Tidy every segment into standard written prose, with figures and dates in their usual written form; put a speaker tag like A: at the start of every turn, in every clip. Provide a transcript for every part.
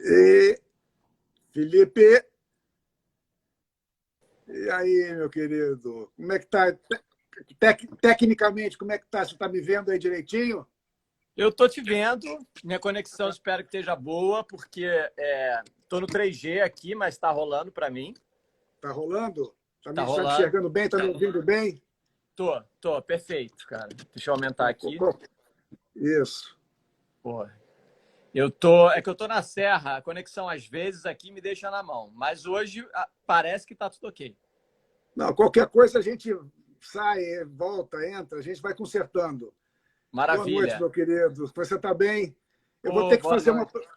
A: E Felipe, e aí, meu querido? Como é que tá? Tecnicamente, como é que tá? Você está me vendo aí direitinho?
B: Eu tô te vendo, minha conexão espero que esteja boa, porque tô no 3G aqui, mas está rolando para mim.
A: Tá rolando?
B: Tá
A: Tá me
B: rolando.
A: enxergando bem? Tá me ouvindo bem?
B: Tô, perfeito, cara. Deixa eu aumentar aqui.
A: Isso.
B: Pô, é que eu tô na serra, a conexão às vezes aqui me deixa na mão, mas hoje parece que tá tudo ok.
A: Não, qualquer coisa a gente sai, volta, entra, a gente vai consertando. Boa noite,
B: Maravilha.
A: meu querido. Você está bem? Eu vou ter
B: Ô,
A: que
B: boa
A: fazer uma,
B: noite.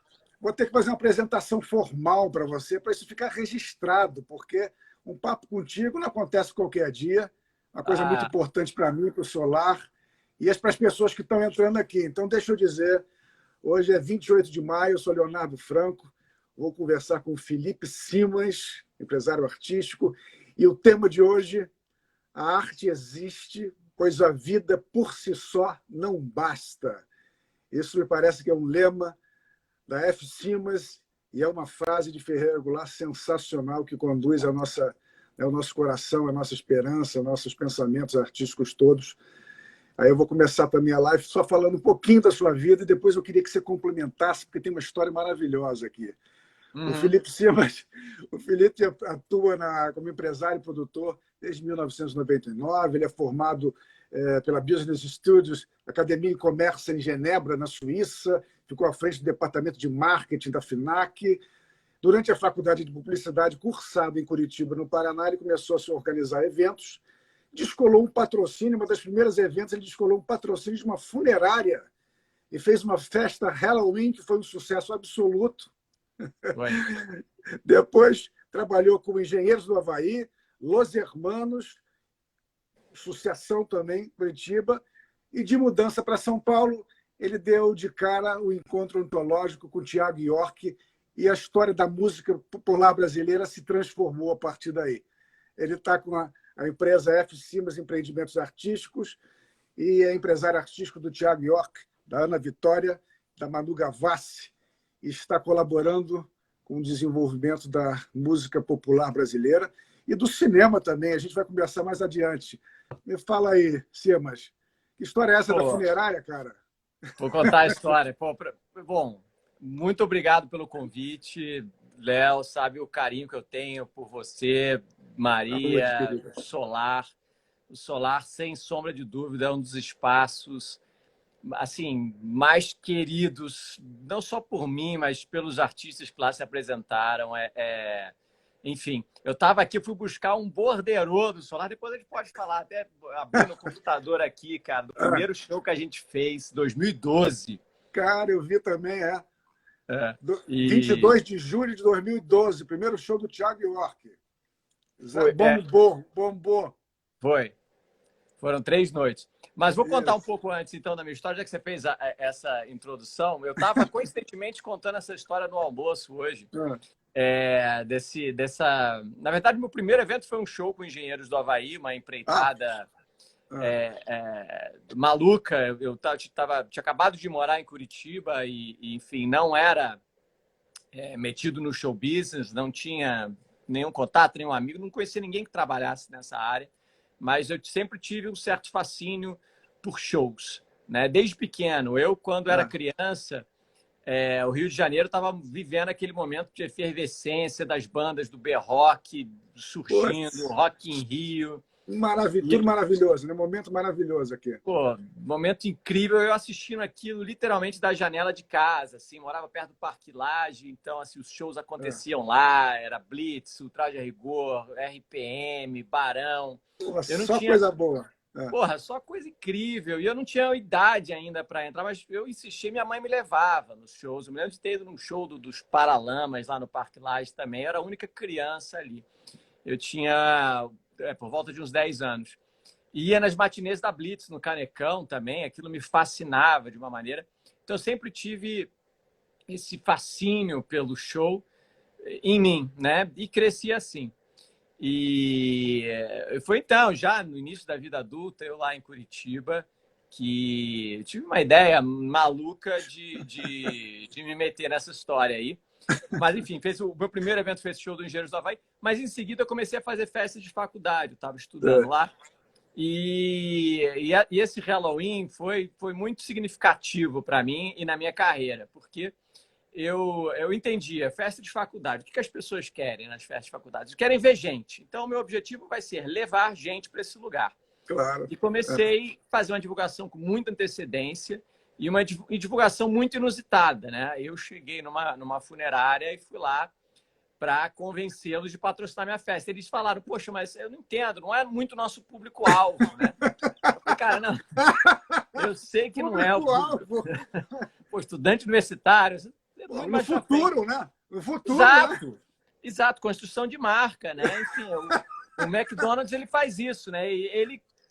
A: vou ter que fazer uma apresentação formal para você, para isso ficar registrado, porque um papo contigo não acontece qualquer dia. Uma coisa muito
B: Ah,
A: importante para mim, para o Solar, e para as pessoas que estão entrando aqui. Então, deixa eu dizer, hoje é 28 de maio, eu sou Leonardo Franco, vou conversar com o Felipe Simas, empresário artístico, e o tema de hoje: a arte existe, pois a vida por si só não basta. Isso me parece que é um lema da F. Simas e é uma frase de Ferreira Goulart sensacional que conduz ao nosso coração, a nossa esperança, nossos pensamentos artísticos todos. Aí eu vou começar também a live só falando um pouquinho da sua vida e depois eu queria que você complementasse, porque tem uma história maravilhosa aqui. O
B: uhum.
A: Felipe Simas, o Felipe atua como empresário e produtor desde 1999. Ele é formado pela Business Studios, Academia de Comércio em Genebra, na Suíça. Ficou à frente do departamento de marketing da FINAC. Durante a faculdade de publicidade, cursado em Curitiba, no Paraná, ele começou a se organizar eventos. Descolou um patrocínio, uma das primeiras eventos, ele descolou um patrocínio de uma funerária e fez uma festa Halloween que foi um sucesso absoluto.
B: Foi.
A: Depois trabalhou com Engenheiros do Havaí, Los Hermanos, Sucessão também, Curitiba, e de mudança para São Paulo, ele deu de cara o encontro ontológico com Tiago York e a história da música popular brasileira se transformou a partir daí. Ele está com a empresa F. Simas Empreendimentos Artísticos e é empresário artístico do Tiago York, da Ana Vitória, da Manu Gavassi, e está colaborando com o desenvolvimento da música popular brasileira e do cinema também. A gente vai conversar mais adiante. Me fala aí, Simas, que história é essa da
B: Pô,
A: funerária, cara?
B: vou contar a história. Bom, muito obrigado pelo convite, Léo. Sabe o carinho que eu tenho por você,
A: Saúde,
B: Maria,
A: querida.
B: Solar. O Solar, sem sombra de dúvida, é um dos espaços assim mais queridos, não só por mim, mas pelos artistas que lá se apresentaram. Enfim, eu estava aqui, fui buscar um borderô do Solar. Depois a gente pode falar, até abrindo o computador aqui, cara, do primeiro show que a gente fez, 2012.
A: Cara, eu vi também,
B: É, e
A: 22 de julho de 2012, primeiro show do Thiago York.
B: foi,
A: Bombou, bombou.
B: foi. Foram 3 noites. Mas vou contar um
A: Isso.
B: pouco antes, então, da minha história, já que você fez essa introdução. Eu estava, coincidentemente, contando essa história no almoço hoje. Na verdade, meu primeiro evento foi um show com Engenheiros do Havaí, uma
A: Ah,
B: empreitada
A: ah,
B: maluca. Eu tinha acabado de morar em Curitiba enfim, não era metido no show business, não tinha nenhum contato, nenhum amigo, não conhecia ninguém que trabalhasse nessa área, mas eu sempre tive um certo fascínio por shows, né? Desde pequeno. Eu, quando era
A: ah.
B: criança, o Rio de Janeiro estava vivendo aquele momento de efervescência das bandas do B-Rock surgindo,
A: Putz,
B: Rock in Rio.
A: tudo
B: E,
A: maravilhoso, né? Momento maravilhoso aqui.
B: pô, momento incrível, eu assistindo aquilo literalmente da janela de casa, assim, morava perto do Parque Lage, então assim, os shows
A: Ah.
B: aconteciam lá, era Blitz, o Traje a Rigor, RPM, Barão.
A: Porra,
B: Eu não
A: só
B: tinha,
A: coisa boa. Ah,
B: porra, só coisa incrível, e eu não tinha idade ainda para entrar, mas eu insisti, minha mãe me levava nos shows. Eu me lembro de ter ido num show dos Paralamas lá no Parque Lage também, eu era a única criança ali. Eu tinha por volta de uns 10 anos. Ia nas matinês da Blitz, no Canecão também, aquilo me fascinava de uma maneira. Então, eu sempre tive esse fascínio pelo show em mim, né? E cresci assim. E foi então, já no início da vida adulta, eu lá em Curitiba, que tive uma ideia maluca de me meter nessa história aí. Mas, enfim, o meu primeiro evento foi esse show do Engenheiros do Havaí, mas em seguida eu comecei a fazer festas de faculdade, eu estava estudando lá. E esse Halloween foi muito significativo para mim e na minha carreira, porque eu entendia, festa de faculdade, o que as pessoas querem nas festas de faculdade? Eles querem ver gente. Então, o meu objetivo vai ser levar gente para esse lugar.
A: Claro.
B: E comecei a fazer uma divulgação com muita antecedência e uma divulgação muito inusitada, né? Eu cheguei numa funerária e fui lá para convencê-los de patrocinar minha festa. Eles falaram, poxa, mas eu não entendo, não é muito nosso público-alvo, né? Eu falei, cara, não, eu sei que não é o público. Pô, estudante universitário,
A: no futuro, né? No futuro,
B: exato,
A: né?
B: Exato, construção de marca, né? Enfim, o McDonald's ele faz isso, né?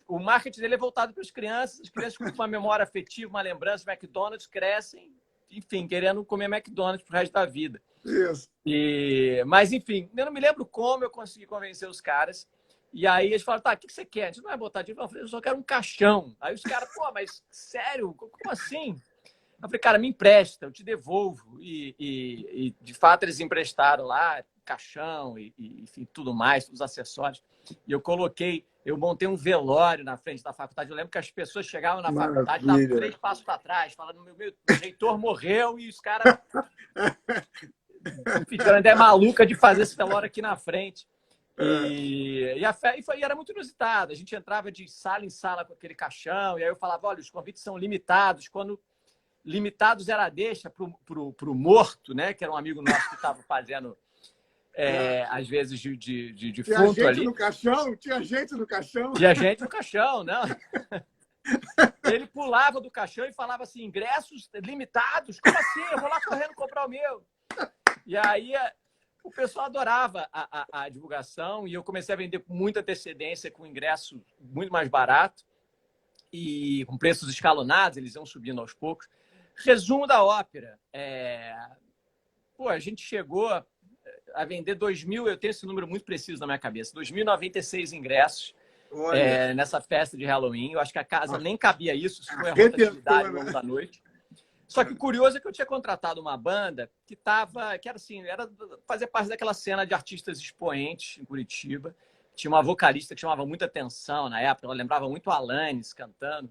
B: O marketing dele é voltado para as crianças com uma memória afetiva, uma lembrança de McDonald's crescem, enfim, querendo comer McDonald's pro resto da vida.
A: Isso.
B: Mas, enfim, eu não me lembro como eu consegui convencer os caras. E aí eles falaram, tá, o que você quer? A gente não vai botar dinheiro. Eu falei, eu só quero um caixão. Aí os caras, pô, mas sério? Como assim? Eu falei, cara, me empresta, eu te devolvo. E de fato, eles emprestaram lá caixão enfim, tudo mais, todos os acessórios. E eu montei um velório na frente da faculdade. Eu lembro que as pessoas chegavam na faculdade, davam 3 passos para trás, falando, meu reitor morreu e os caras ficaram ideia maluca de fazer esse velório aqui na frente. E era muito inusitado. A gente entrava de sala em sala com aquele caixão, e aí eu falava, olha, os convites são limitados. Quando limitados era a deixa pro morto, né? Que era um amigo nosso que estava fazendo, às vezes, de defunto ali.
A: Tinha gente no caixão?
B: Tinha gente no caixão, não. Ele pulava do caixão e falava assim, ingressos limitados? Como assim? Eu vou lá correndo comprar o meu. E aí o pessoal adorava a divulgação e eu comecei a vender com muita antecedência, com ingresso muito mais barato e com preços escalonados, eles iam subindo aos poucos. Resumo da ópera. A gente chegou a vender 2.000, eu tenho esse número muito preciso na minha cabeça, 2.096 ingressos nessa festa de Halloween. Eu acho que a casa nem cabia isso, isso foi a rotatividade ao longo da noite. Só que o curioso é que eu tinha contratado uma banda que era fazer parte daquela cena de artistas expoentes em Curitiba. Tinha uma vocalista que chamava muita atenção na época, ela lembrava muito a Alanis cantando.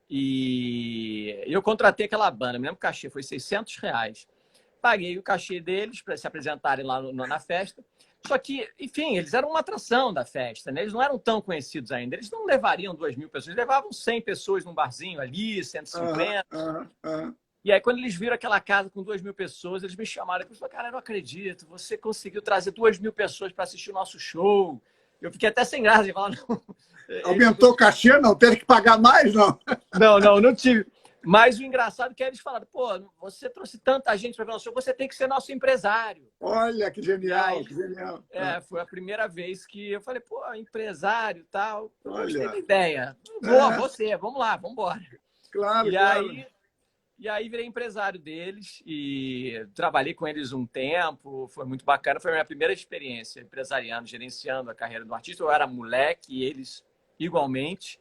B: E eu contratei aquela banda, me lembro que o cachê foi R$600. Paguei o cachê deles para se apresentarem lá na festa. Só que, enfim, eles eram uma atração da festa, né? Eles não eram tão conhecidos ainda. Eles não levariam 2.000 pessoas, eles levavam 100 pessoas num barzinho ali, 150. E aí, quando eles viram aquela casa com 2.000 pessoas, eles me chamaram e falaram, cara, eu não acredito, você conseguiu trazer 2.000 pessoas para assistir o nosso show. Eu fiquei até sem graça de falar, não.
A: Aumentou o cachê, não? Teve que pagar mais, não?
B: Não tive. Mas o engraçado é que eles falaram, pô, você trouxe tanta gente para ver o nosso show, você tem que ser nosso empresário.
A: Olha, que genial, que genial.
B: Foi a primeira vez que eu falei, pô, empresário e tal.
A: Olha.
B: Gostei da ideia. Vamos lá, vamos embora.
A: Claro,
B: E aí virei empresário deles e trabalhei com eles um tempo, foi muito bacana. Foi a minha primeira experiência empresariando, gerenciando a carreira do artista. Eu era moleque e eles igualmente.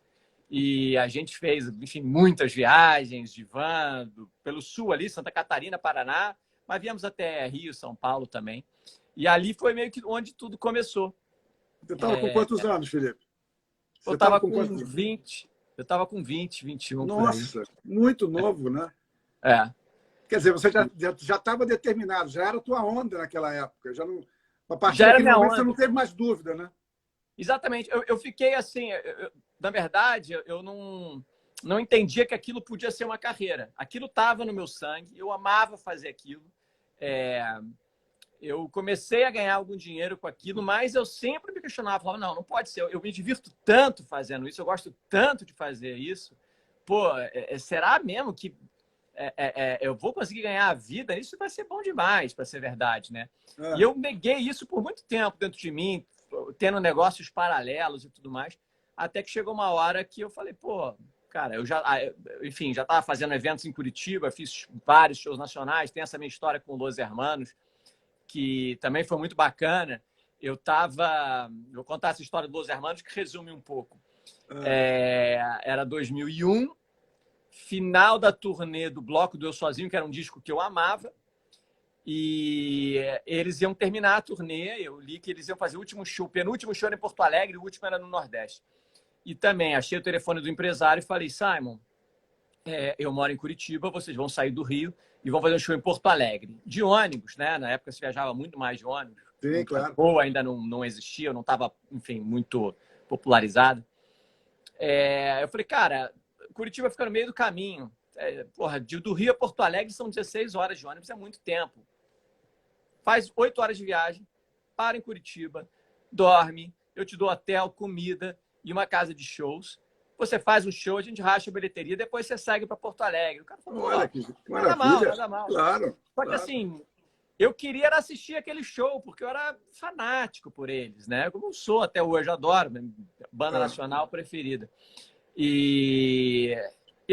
B: E a gente fez, enfim, muitas viagens de van pelo sul ali, Santa Catarina, Paraná, mas viemos até Rio, São Paulo também. E ali foi meio que onde tudo começou.
A: Você estava com quantos anos, Felipe?
B: Eu estava com 20. Eu estava com 20, 21.
A: Nossa, muito novo, né? Quer dizer, você já estava determinado, já era a tua onda naquela época. A partir daquele momento você não teve mais dúvida, né?
B: Exatamente. Eu fiquei assim, na verdade, eu não entendia que aquilo podia ser uma carreira. Aquilo estava no meu sangue, eu amava fazer aquilo. Eu comecei a ganhar algum dinheiro com aquilo, mas eu sempre me questionava, falava, não pode ser. Eu me divirto tanto fazendo isso, eu gosto tanto de fazer isso. Pô, será mesmo que eu vou conseguir ganhar a vida? Isso vai ser bom demais, para ser verdade, né? E eu neguei isso por muito tempo dentro de mim, tendo negócios paralelos e tudo mais, até que chegou uma hora que eu falei, pô, cara, eu já estava fazendo eventos em Curitiba, fiz vários shows nacionais, tem essa minha história com o Los Hermanos, que também foi muito bacana. Vou contar essa história do Los Hermanos, que resume um pouco. Era 2001, final da turnê do Bloco do Eu Sozinho, que era um disco que eu amava, e eles iam terminar a turnê. Eu li que eles iam fazer o último show, penúltimo show em Porto Alegre, o último era no Nordeste. E também achei o telefone do empresário e falei, Simon, eu moro em Curitiba, vocês vão sair do Rio e vão fazer um show em Porto Alegre. De ônibus, né? Na época se viajava muito mais de ônibus.
A: Sim, claro.
B: Ou ainda não existia, não estava, enfim, muito popularizado. Eu falei, cara, Curitiba fica no meio do caminho. Porra, do Rio a Porto Alegre são 16 horas de ônibus, é muito tempo. Faz 8 horas de viagem, para em Curitiba, dorme, eu te dou hotel, comida e uma casa de shows. Você faz um show, a gente racha a bilheteria, depois você segue para Porto Alegre. O cara falou,
A: olha que
B: nada mal, nada mal.
A: Claro.
B: Só que assim, eu queria assistir aquele show, porque eu era fanático por eles, né? Como eu sou até hoje, adoro, banda nacional preferida. E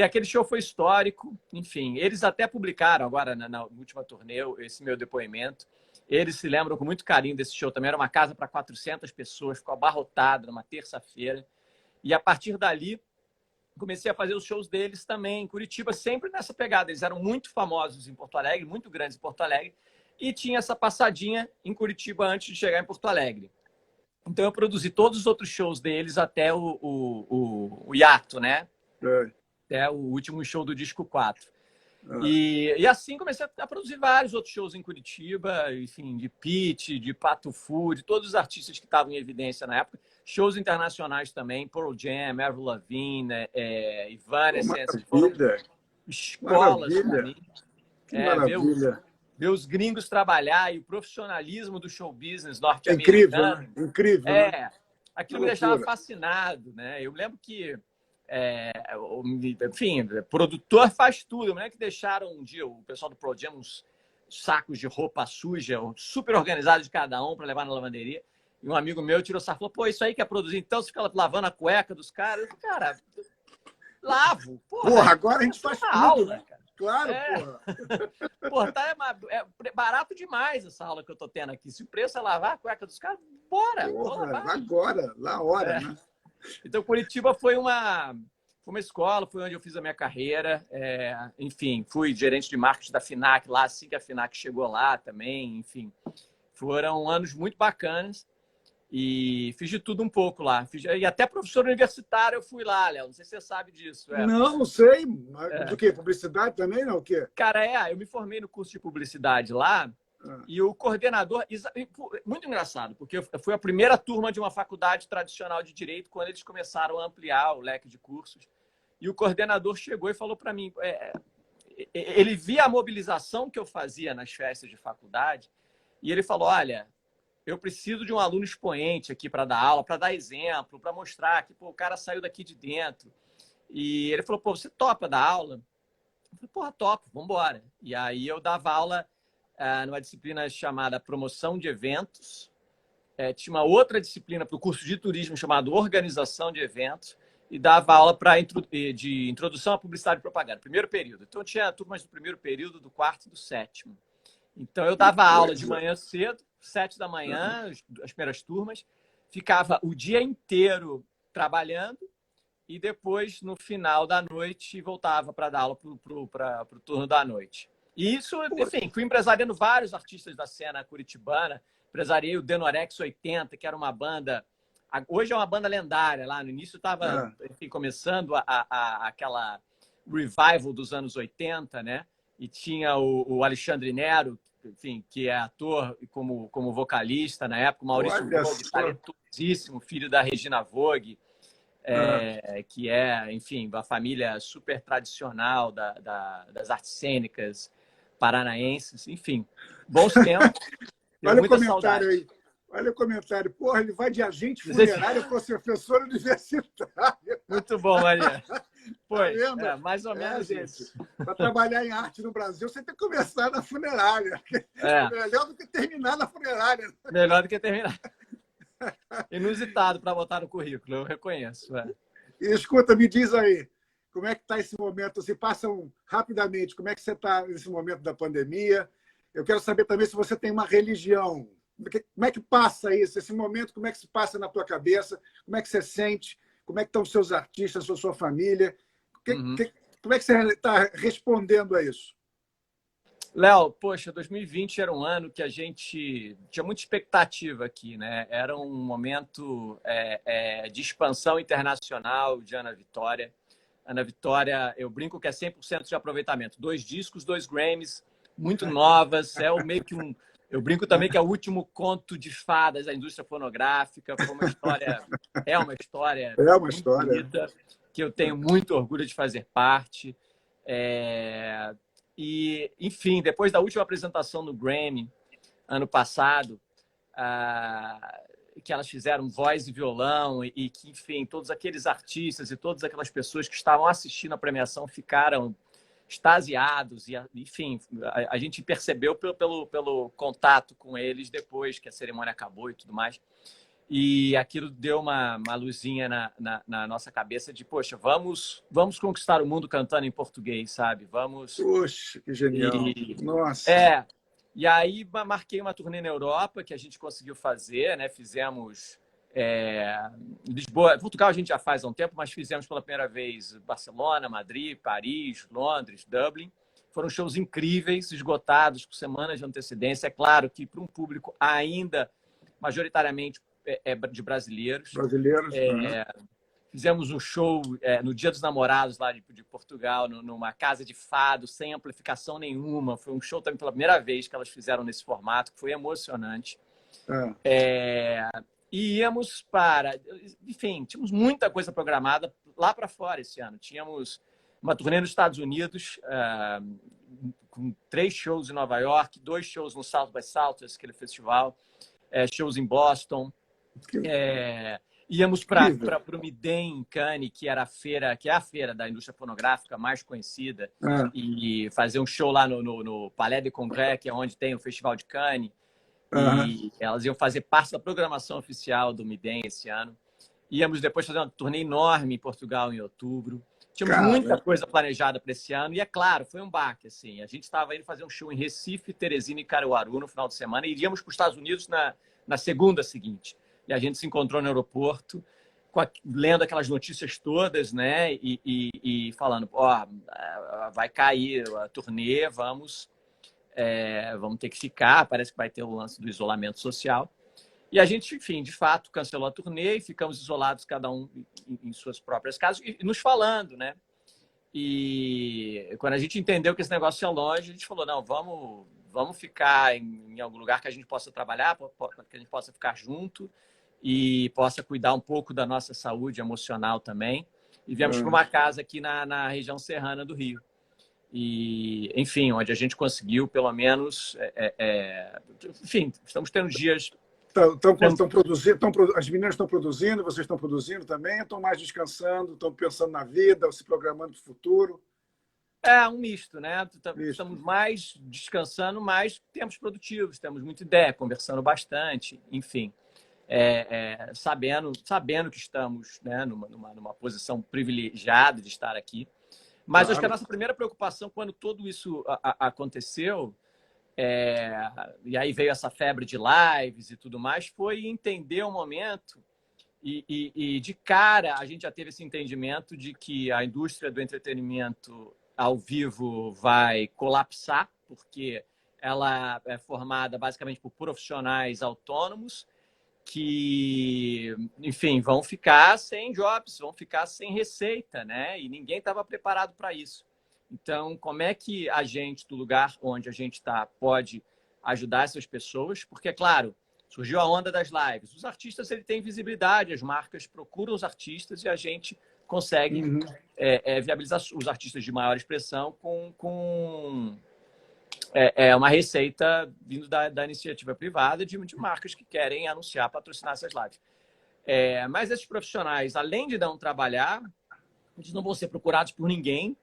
B: aquele show foi histórico, enfim. Eles até publicaram agora, na última turnê, esse meu depoimento. Eles se lembram com muito carinho desse show também. Era uma casa para 400 pessoas, ficou abarrotado numa terça-feira. E a partir dali, comecei a fazer os shows deles também em Curitiba, sempre nessa pegada. Eles eram muito famosos em Porto Alegre, muito grandes em Porto Alegre, e tinha essa passadinha em Curitiba antes de chegar em Porto Alegre. Então eu produzi todos os outros shows deles até o hiato, né? Até o último show do disco 4. E assim comecei a produzir vários outros shows em Curitiba, enfim, de Pitty, de Pato Fu, de todos os artistas que estavam em evidência na época. Shows internacionais também, Pearl Jam, Avril Lavigne, Evanescence, foram escolas para mim. Ver os gringos trabalhar e o profissionalismo do show business norte-americano.
A: Incrível, né? Incrível. Né?
B: Aquilo me deixava fascinado, né? Eu lembro que enfim, produtor faz tudo. Eu lembro que deixaram um dia o pessoal do Pearl Jam uns sacos de roupa suja, super organizado de cada um para levar na lavanderia. E um amigo meu tirou sarro e falou, pô, isso aí que é produzir, então você fica lavando a cueca dos caras. Eu, cara, lavo.
A: Porra, agora a gente faz tudo.
B: Aula, cara.
A: Claro, porra.
B: Porra, é barato demais essa aula que eu tô tendo aqui. Se o preço é lavar a cueca dos caras, bora.
A: Porra, agora, na hora, né?
B: Então, Curitiba foi uma escola, foi onde eu fiz a minha carreira. Enfim, fui gerente de marketing da FINAC lá, assim que a FINAC chegou lá também. Enfim, foram anos muito bacanas e fiz de tudo um pouco lá. E até professor universitário eu fui lá, Léo. Não sei se você sabe disso.
A: Não sei. Do quê? Publicidade também, não? O quê?
B: Cara, eu me formei no curso de publicidade lá. E o coordenador... Muito engraçado, porque eu fui a primeira turma de uma faculdade tradicional de Direito quando eles começaram a ampliar o leque de cursos. E o coordenador chegou e falou para mim... ele via a mobilização que eu fazia nas festas de faculdade e ele falou, olha, eu preciso de um aluno expoente aqui para dar aula, para dar exemplo, para mostrar que o cara saiu daqui de dentro. E ele falou, pô, você topa dar aula? Eu falei, porra, topo, vamos embora. E aí eu dava aula numa disciplina chamada Promoção de Eventos. Tinha uma outra disciplina para o curso de turismo chamado Organização de Eventos e dava aula de Introdução à Publicidade e Propaganda, primeiro período. Então, tinha turmas do primeiro período, do quarto e do sétimo. Então, eu dava aula de manhã cedo, 7 da manhã, as primeiras turmas, ficava o dia inteiro trabalhando e depois, no final da noite, voltava para dar aula para o turno da noite. E isso, enfim, fui empresariando vários artistas da cena curitibana. Empresariei o Denorex 80, que era uma banda... Hoje é uma banda lendária. Lá no início estava, enfim, começando aquela revival dos anos 80, né? E tinha o Alexandre Nero, enfim, que é ator e como vocalista na época. O Maurício Vogue, talentosíssimo, filho da Regina Vogue, que é, enfim, uma família super tradicional das artes cênicas paranaenses, enfim, bons tempos.
A: Olha o comentário aí. Olha o comentário. Porra, ele vai de agente funerário para professor universitário.
B: Muito bom, Maria. Pois, mais ou menos isso.
A: Para trabalhar em arte no Brasil, você tem que começar na funerária. Melhor do que terminar na funerária.
B: Melhor do que terminar. Inusitado para botar no currículo, eu reconheço.
A: E escuta, me diz aí, como é que está esse momento? Se passam rapidamente, como é que você está nesse momento da pandemia? Eu quero saber também se você tem uma religião. Como é que passa isso? Esse momento, como é que se passa na tua cabeça? Como é que você sente? Como é que estão os seus artistas, a sua família? Como é que você está respondendo a isso?
B: Léo, poxa, 2020 era um ano que a gente tinha muita expectativa aqui, né? Era um momento de expansão internacional de Ana Vitória. Ana Vitória, eu brinco que é 100% de aproveitamento. 2 discos, 2 Grammys, muito novas. Meio que eu brinco também que é o último conto de fadas da indústria fonográfica. Foi uma história, é uma história
A: É uma
B: muito
A: história.
B: bonita, que eu tenho muito orgulho de fazer parte. E, enfim, depois da última apresentação no Grammy, ano passado, que elas fizeram voz e violão e que, enfim, todos aqueles artistas e todas aquelas pessoas que estavam assistindo a premiação ficaram extasiados. E, enfim, a gente percebeu pelo contato com eles depois que a cerimônia acabou e tudo mais. E aquilo deu uma luzinha na nossa cabeça de, poxa, vamos conquistar o mundo cantando em português, sabe? Vamos...
A: Poxa, que genial. Nossa.
B: E aí marquei uma turnê na Europa que a gente conseguiu fazer, né? Fizemos Lisboa, Portugal a gente já faz há um tempo, mas fizemos pela primeira vez Barcelona, Madrid, Paris, Londres, Dublin. Foram shows incríveis, esgotados por semanas de antecedência. É claro que para um público ainda majoritariamente de brasileiros. Fizemos um show no Dia dos Namorados lá de Portugal, numa casa de fado, sem amplificação nenhuma. Foi um show também pela primeira vez que elas fizeram nesse formato, que foi emocionante. E íamos para... Enfim, tínhamos muita coisa programada lá para fora esse ano. Tínhamos uma turnê nos Estados Unidos, com 3 shows em Nova York, 2 shows no South by Southwest, aquele festival, shows em Boston. Íamos para o Midem, em Cannes, que era a feira da indústria fonográfica mais conhecida, e fazer um show lá no Palais de Congrès, que é onde tem o Festival de Cannes. E elas iam fazer parte da programação oficial do Midem esse ano. Íamos depois fazer uma turnê enorme em Portugal em outubro. Tínhamos muita coisa planejada para esse ano. E, é claro, foi um baque. Assim. A gente estava indo fazer um show em Recife, Teresina e Caruaru no final de semana. E iríamos para os Estados Unidos na segunda seguinte. E a gente se encontrou no aeroporto, lendo aquelas notícias todas, né? E falando, vai cair a turnê, vamos ter que ficar, parece que vai ter o lance do isolamento social. E a gente, enfim, de fato, cancelou a turnê e ficamos isolados, cada um em suas próprias casas, e nos falando, né? E quando a gente entendeu que esse negócio ia longe, a gente falou, não, vamos ficar em algum lugar que a gente possa trabalhar, que a gente possa ficar junto e possa cuidar um pouco da nossa saúde emocional também. E viemos para uma casa aqui na região serrana do Rio. E, enfim, onde a gente conseguiu, pelo menos... enfim, estamos tendo dias...
A: Estão produzindo, as meninas estão produzindo, vocês estão produzindo também? Estão mais descansando, estão pensando na vida, se programando para o futuro?
B: Um misto, né? Estamos mais descansando, mais tempos produtivos, temos muita ideia, conversando bastante, enfim. Sabendo que estamos, né, numa posição privilegiada de estar aqui. Mas acho que a nossa primeira preocupação, quando tudo isso aconteceu, e aí veio essa febre de lives e tudo mais, foi entender o momento e de cara a gente já teve esse entendimento de que a indústria do entretenimento ao vivo vai colapsar, porque ela é formada basicamente por profissionais autônomos que, enfim, vão ficar sem jobs, vão ficar sem receita, né? E ninguém estava preparado para isso. Então, como é que a gente, do lugar onde a gente está, pode ajudar essas pessoas? Porque, é claro, surgiu a onda das lives. Os artistas têm visibilidade, as marcas procuram os artistas e a gente consegue viabilizar os artistas de maior expressão com uma receita vindo da iniciativa privada de marcas que querem anunciar, patrocinar essas lives. Mas esses profissionais, além de não trabalhar, eles não vão ser procurados por ninguém.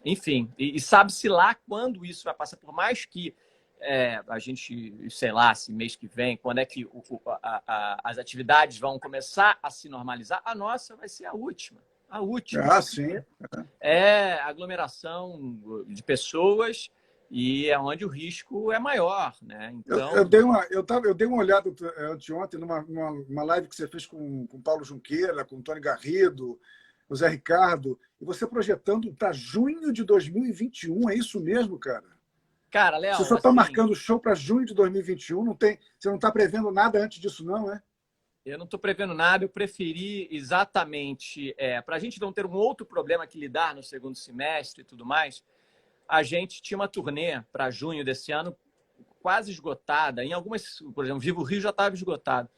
B: Enfim, sabe-se lá quando isso vai passar, por mais que a gente, sei lá, se mês que vem, quando é que as atividades vão começar a se normalizar, a nossa vai ser a última. A última.
A: Sim.
B: Aglomeração de pessoas e é onde o risco é maior, né? Então...
A: eu dei uma olhada anteontem numa live que você fez com Paulo Junqueira, com Tony Garrido. o Zé Ricardo, e você projetando para junho de 2021, é isso mesmo, cara?
B: Cara,
A: Você
B: Léo,
A: só está
B: assim,
A: marcando o show para junho de 2021, você não está prevendo nada antes disso, não, é?
B: eu não estou prevendo nada, eu preferi exatamente, para a gente não ter um outro problema que lidar no segundo semestre e tudo mais, a gente tinha uma turnê para junho desse ano quase esgotada. Em algumas, por exemplo, Vivo Rio já estava esgotado,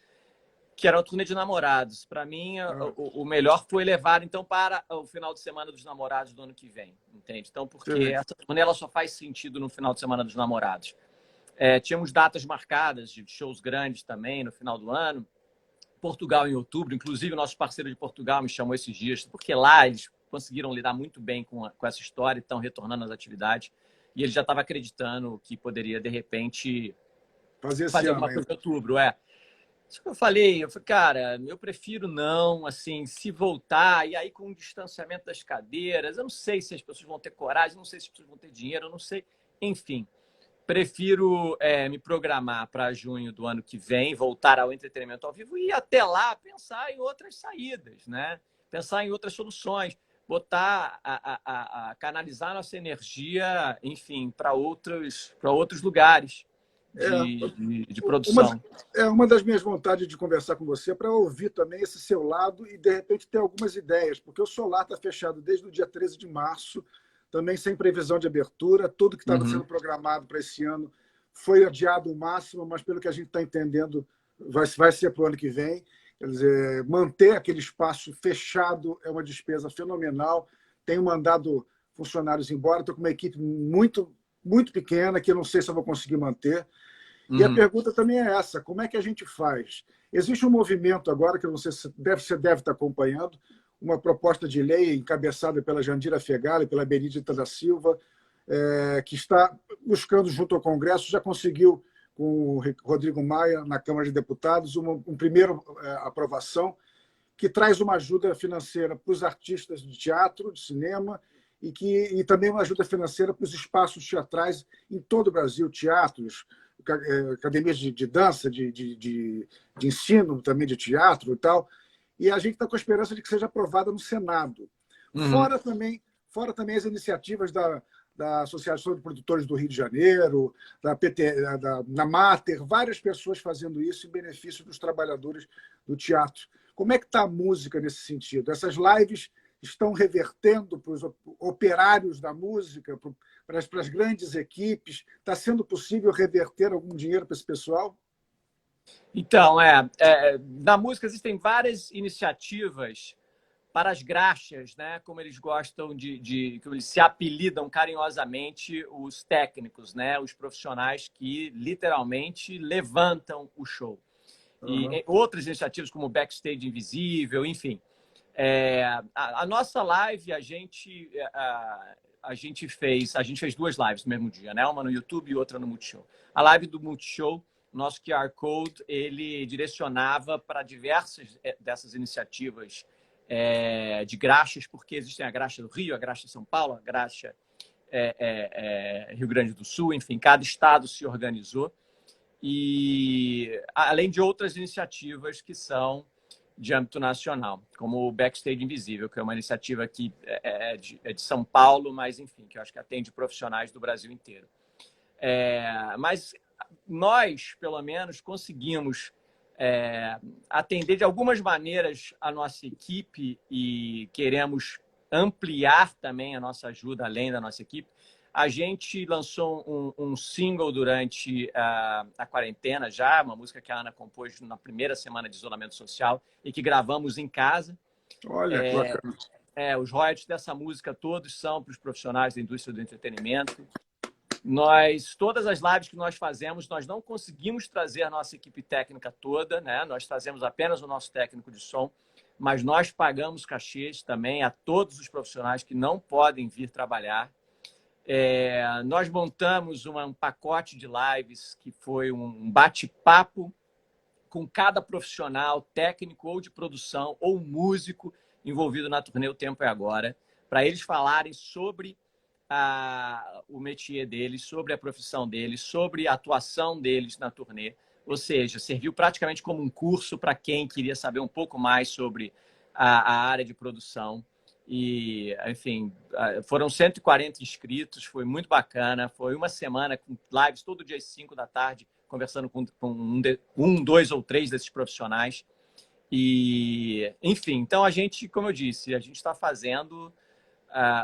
B: que era o turnê de namorados. Para mim,
A: Ah,
B: o melhor foi levar, então, para o final de semana dos namorados do ano que vem, entende? Então, porque
A: sim.
B: essa turnê ela só faz sentido no final de semana dos namorados. Tínhamos datas marcadas de shows grandes também no final do ano. Portugal em outubro, inclusive o nosso parceiro de Portugal me chamou esses dias, porque lá eles conseguiram lidar muito bem com essa história e estão retornando às atividades. E ele já estava acreditando que poderia, de repente,
A: Fazer esse
B: fazer
A: ano
B: alguma
A: ainda.
B: coisa em outubro. Isso que eu falei, cara, eu prefiro não, assim, se voltar, e aí com o distanciamento das cadeiras, eu não sei se as pessoas vão ter coragem, não sei se as pessoas vão ter dinheiro, eu não sei. Enfim, prefiro me programar para junho do ano que vem, voltar ao entretenimento ao vivo e até lá pensar em outras saídas, né? Pensar em outras soluções, botar a canalizar nossa energia, enfim, para outros lugares
A: É,
B: de
A: uma,
B: produção.
A: uma das minhas vontades de conversar com você é para ouvir também esse seu lado e, de repente, ter algumas ideias, porque o Solar está fechado desde o dia 13 de março, também sem previsão de abertura. Tudo que estava sendo
B: Uhum.
A: programado para esse ano foi adiado o máximo, mas, pelo que a gente está entendendo, vai ser para o ano que vem. Quer dizer, manter aquele espaço fechado é uma despesa fenomenal. Tenho mandado funcionários embora, estou com uma equipe muito, muito pequena, que eu não sei se eu vou conseguir manter. E a
B: Uhum.
A: pergunta também é essa: como é que a gente faz? Existe um movimento agora, que eu não sei se você deve estar acompanhando, uma proposta de lei encabeçada pela Jandira Fegali, pela Benedita da Silva, que está buscando, junto ao Congresso, já conseguiu, com o Rodrigo Maia, na Câmara de Deputados, uma primeira aprovação, que traz uma ajuda financeira para os artistas de teatro, de cinema, e também uma ajuda financeira para os espaços teatrais em todo o Brasil, teatros, academias de dança, de ensino também de teatro e tal. E a gente está com a esperança de que seja aprovada no Senado.
B: Uhum.
A: Fora também as iniciativas da Associação de Produtores do Rio de Janeiro, da PT, da Mater, várias pessoas fazendo isso em benefício dos trabalhadores do teatro. Como é que está a música nesse sentido? Essas lives estão revertendo para os operários da música, para as grandes equipes? Está sendo possível reverter algum dinheiro para esse pessoal?
B: Então, na música existem várias iniciativas para as graxas, né? Como eles gostam como eles se apelidam carinhosamente, os técnicos, né? Os profissionais que literalmente levantam o show.
A: Uhum.
B: E outras iniciativas como Backstage Invisível, enfim. A nossa live, a gente fez duas lives no mesmo dia, né? Uma no YouTube e outra no Multishow. A live do Multishow, nosso QR Code, ele direcionava para diversas dessas iniciativas de graxas, porque existem a graxa do Rio, a graxa de São Paulo, a graxa Rio Grande do Sul, enfim, cada estado se organizou. E além de outras iniciativas que são de âmbito nacional, como o Backstage Invisível, que é uma iniciativa que é de São Paulo, mas, enfim, que eu acho que atende profissionais do Brasil inteiro. Mas nós, pelo menos, conseguimos atender de algumas maneiras a nossa equipe e queremos ampliar também a nossa ajuda além da nossa equipe. A gente lançou um single durante a quarentena já, uma música que a Ana compôs na primeira semana de isolamento social e que gravamos em casa.
A: Olha, que bacana.
B: Os royalties dessa música todos são para os profissionais da indústria do entretenimento. Todas as lives que nós fazemos, nós não conseguimos trazer a nossa equipe técnica toda, né? Nós trazemos apenas o nosso técnico de som, mas nós pagamos cachês também a todos os profissionais que não podem vir trabalhar. Nós montamos um pacote de lives que foi um bate-papo com cada profissional, técnico ou de produção, ou músico envolvido na turnê O Tempo é Agora, para eles falarem sobre o métier deles, sobre a profissão deles, sobre a atuação deles na turnê. Ou seja, serviu praticamente como um curso para quem queria saber um pouco mais sobre a área de produção. E, enfim, foram 140 inscritos, foi muito bacana. Foi uma semana com lives todo dia às 5 da tarde, conversando com dois ou três desses profissionais. E, enfim, então a gente, como eu disse, a gente está fazendo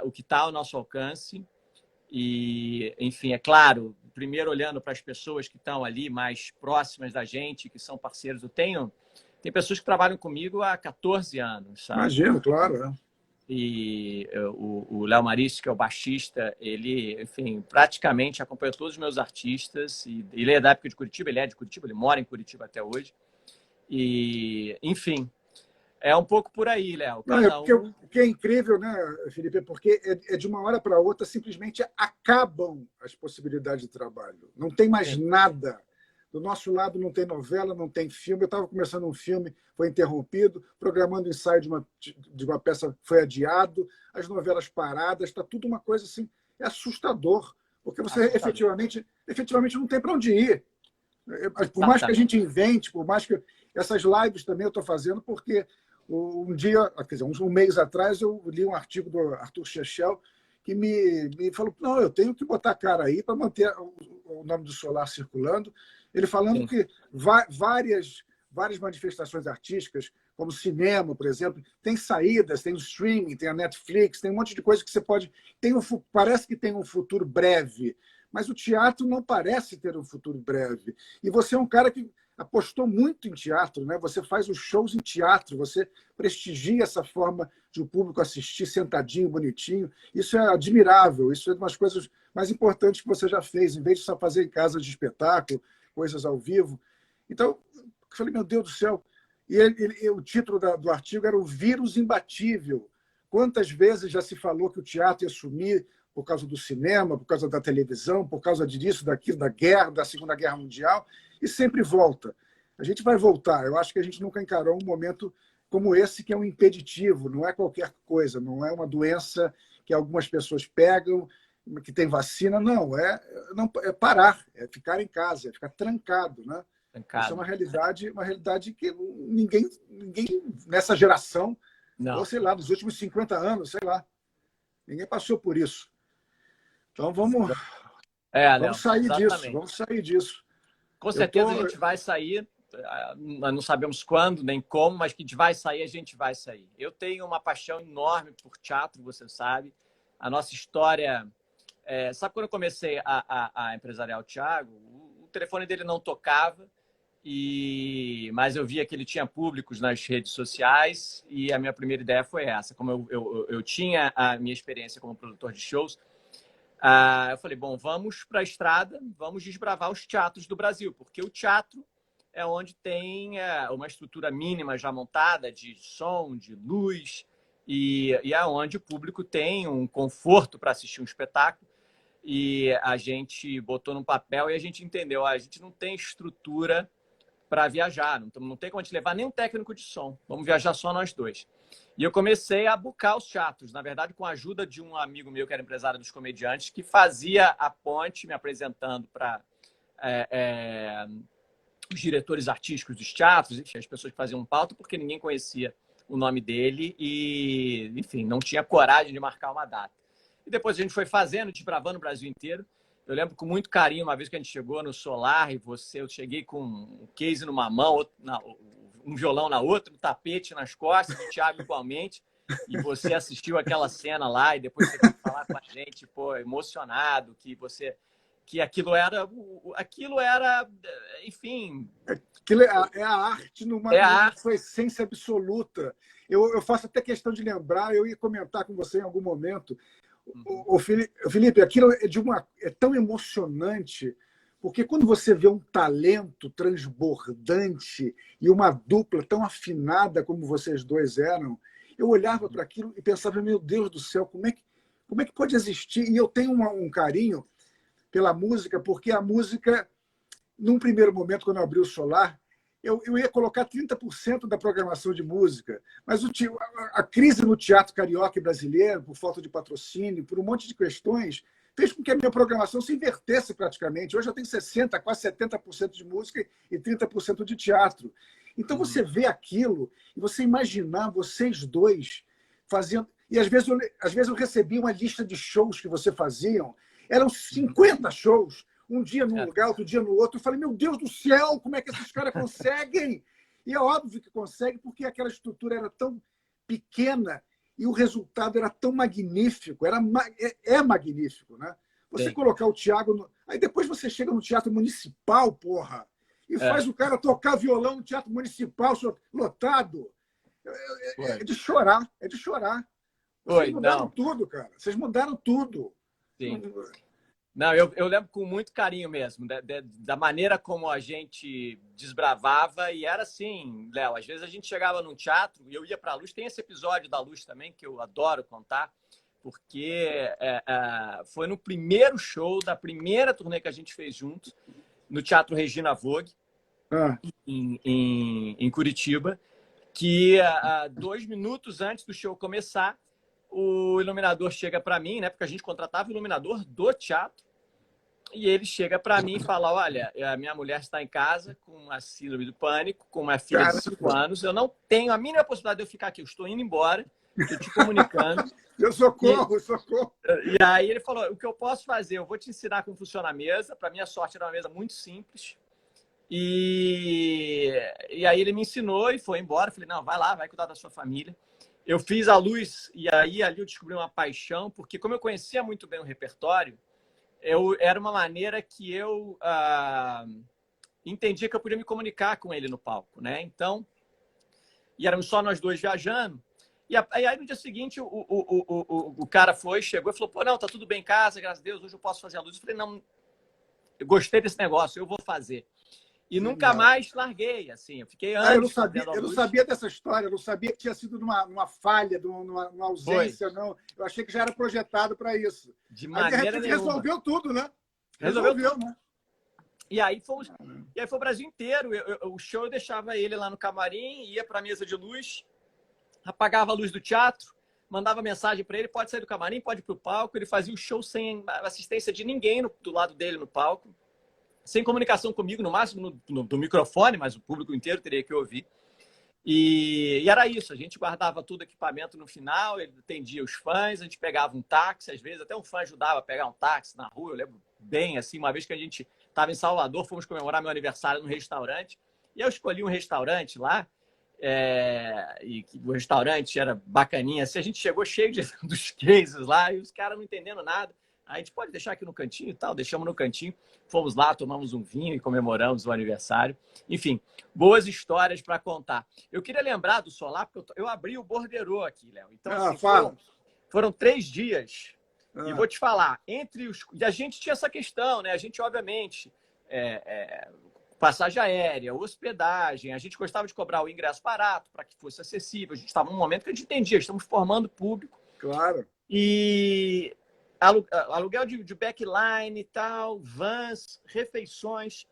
B: o que está ao nosso alcance. E, enfim, é claro, primeiro olhando para as pessoas que estão ali mais próximas da gente, que são parceiros. Tem pessoas que trabalham comigo há 14 anos, sabe?
A: Imagino, claro.
B: E o Léo Marício, que é o baixista, ele, enfim, praticamente acompanhou todos os meus artistas. E ele é da época de Curitiba, ele mora em Curitiba até hoje. E, enfim, é um pouco por aí, Léo.
A: O que é incrível, né, Felipe, é porque de uma hora para outra simplesmente acabam as possibilidades de trabalho. Não tem mais nada. Do nosso lado não tem novela, não tem filme. Eu estava começando um filme, foi interrompido, programando o ensaio de uma peça foi adiado, as novelas paradas, está tudo uma coisa assim, é assustador, porque você efetivamente não tem para onde ir. Por mais que a gente invente, por mais que essas lives também eu estou fazendo, porque um dia, quer dizer, um mês atrás, eu li um artigo do Arthur Chechel que me falou, não, eu tenho que botar a cara aí para manter o nome do Solar circulando. Ele falando que várias manifestações artísticas, como cinema, por exemplo, tem saídas, tem o streaming, tem a Netflix, tem um monte de coisa que você pode... Parece que tem um futuro breve, mas o teatro não parece ter um futuro breve. E você é um cara que apostou muito em teatro, né? Você faz os shows em teatro, você prestigia essa forma de o público assistir sentadinho, bonitinho. Isso é admirável, isso é uma das coisas mais importantes que você já fez, em vez de só fazer em casas de espetáculo, coisas ao vivo. Então, eu falei, meu Deus do céu. E o título do artigo era O Vírus Imbatível. Quantas vezes já se falou que o teatro ia sumir por causa do cinema, por causa da televisão, por causa disso, daquilo, da guerra, da Segunda Guerra Mundial, e sempre volta. A gente vai voltar. Eu acho que a gente nunca encarou um momento como esse, que é um impeditivo, não é qualquer coisa, não é uma doença que algumas pessoas pegam, que tem vacina, não é parar, é ficar em casa, é ficar trancado, né? Isso é uma realidade que ninguém nessa geração, ou sei lá, nos últimos 50 anos, sei lá, ninguém passou por isso. Então vamos sair disso.
B: Com certeza a gente vai sair, nós não sabemos quando nem como, mas que a gente vai sair. Eu tenho uma paixão enorme por teatro, você sabe. A nossa história... sabe quando eu comecei a empresariar o Thiago? O telefone dele não tocava, mas eu via que ele tinha públicos nas redes sociais e a minha primeira ideia foi essa. Como eu tinha a minha experiência como produtor de shows, eu falei, bom, vamos para a estrada, vamos desbravar os teatros do Brasil, porque o teatro é onde tem uma estrutura mínima já montada de som, de luz, e é onde o público tem um conforto para assistir um espetáculo. E a gente botou no papel e a gente entendeu, a gente não tem estrutura para viajar, não tem como a gente levar nem um técnico de som, vamos viajar só nós dois. E eu comecei a buscar os teatros, na verdade, com a ajuda de um amigo meu, que era empresário dos comediantes, que fazia a ponte, me apresentando para os diretores artísticos dos teatros, enfim, as pessoas que faziam pauta, porque ninguém conhecia o nome dele e, enfim, não tinha coragem de marcar uma data. E depois a gente foi fazendo, desbravando o Brasil inteiro. Eu lembro com muito carinho, uma vez que a gente chegou no Solar e eu cheguei com um case numa mão, um violão na outra, um tapete nas costas, o Thiago igualmente, e você assistiu aquela cena lá e depois você veio falar com a gente, pô, emocionado, que aquilo era, enfim...
A: Aquilo é a arte numa sua essência absoluta. Eu faço até questão de lembrar, eu ia comentar com você em algum momento, o Felipe, aquilo é tão emocionante, porque quando você vê um talento transbordante e uma dupla tão afinada como vocês dois eram, eu olhava para aquilo e pensava, meu Deus do céu, como é que pode existir? E eu tenho um carinho pela música, porque a música, num primeiro momento, quando eu abri o Solar, eu ia colocar 30% da programação de música, mas a crise no teatro carioca e brasileiro, por falta de patrocínio, por um monte de questões, fez com que a minha programação se invertesse praticamente. Hoje eu tenho 60%, quase 70% de música e 30% de teatro. Então você vê aquilo e você imaginar vocês dois fazendo... E às vezes eu recebia uma lista de shows que você faziam. Eram 50 shows, um dia num lugar, outro dia no outro. Eu falei, meu Deus do céu, como é que esses caras conseguem? E é óbvio que consegue, porque aquela estrutura era tão pequena e o resultado era tão magnífico. É magnífico, né? Você
B: Sim.
A: colocar o Thiago... Aí depois você chega no Teatro Municipal, porra, e faz o cara tocar violão no Teatro Municipal lotado. É de chorar, é de chorar. Vocês mudaram tudo, cara. Vocês mudaram tudo.
B: Sim. Não, eu lembro com muito carinho mesmo, da maneira como a gente desbravava. E era assim, Léo, às vezes a gente chegava num teatro e eu ia para a Luz. Tem esse episódio da Luz também que eu adoro contar, porque foi no primeiro show da primeira turnê que a gente fez juntos, no Teatro Regina Vogue, em Curitiba, que 2 minutos antes do show começar, o iluminador chega para mim, né? Porque a gente contratava o iluminador do teatro, e ele chega para mim e fala: olha, a minha mulher está em casa com a síndrome do pânico, com uma filha de 5 anos, eu não tenho a mínima possibilidade de eu ficar aqui, eu estou indo embora, estou te comunicando.
A: Eu socorro.
B: E aí ele falou: o que eu posso fazer? Eu vou te ensinar como funciona a mesa. Para minha sorte, era uma mesa muito simples. E aí ele me ensinou e foi embora. Falei, não, vai lá, vai cuidar da sua família. Eu fiz a Luz e aí ali eu descobri uma paixão, porque como eu conhecia muito bem o repertório, era uma maneira que eu entendia que eu podia me comunicar com ele no palco, né? Então, e éramos só nós dois viajando. E aí no dia seguinte o cara chegou e falou, pô, não, tá tudo bem em casa, graças a Deus, hoje eu posso fazer a Luz. Eu falei, não, eu gostei desse negócio, eu vou fazer. E nunca mais larguei, assim. Eu fiquei anos
A: eu não sabia dessa história, eu não sabia que tinha sido numa falha, numa ausência, não. Eu achei que já era projetado para isso.
B: De maneira nenhuma.
A: Resolveu tudo, né?
B: Resolveu, né? E aí foi o Brasil inteiro. O show eu deixava ele lá no camarim, ia para a mesa de luz, apagava a luz do teatro, mandava mensagem para ele, pode sair do camarim, pode ir para o palco. Ele fazia o show sem assistência de ninguém do lado dele no palco, sem comunicação comigo, no máximo no microfone, mas o público inteiro teria que ouvir. E era isso, a gente guardava todo o equipamento no final, ele atendia os fãs, a gente pegava um táxi, às vezes até um fã ajudava a pegar um táxi na rua. Eu lembro bem, assim, uma vez que a gente estava em Salvador, fomos comemorar meu aniversário no restaurante, e eu escolhi um restaurante lá, e o restaurante era bacaninha, assim, a gente chegou cheio dos cases lá, e os caras não entendendo nada. A gente pode deixar aqui no cantinho e tal, deixamos no cantinho, fomos lá, tomamos um vinho e comemoramos o aniversário. Enfim, boas histórias para contar. Eu queria lembrar do Solar, porque eu abri o Borderô aqui, Léo. Então, assim, foram 3 dias. E vou te falar, e a gente tinha essa questão, né? A gente, obviamente, passagem aérea, hospedagem, a gente gostava de cobrar o ingresso barato para que fosse acessível. A gente estava num momento que a gente entendia, estamos formando público.
A: Claro.
B: E aluguel de backline e tal, vans, refeições.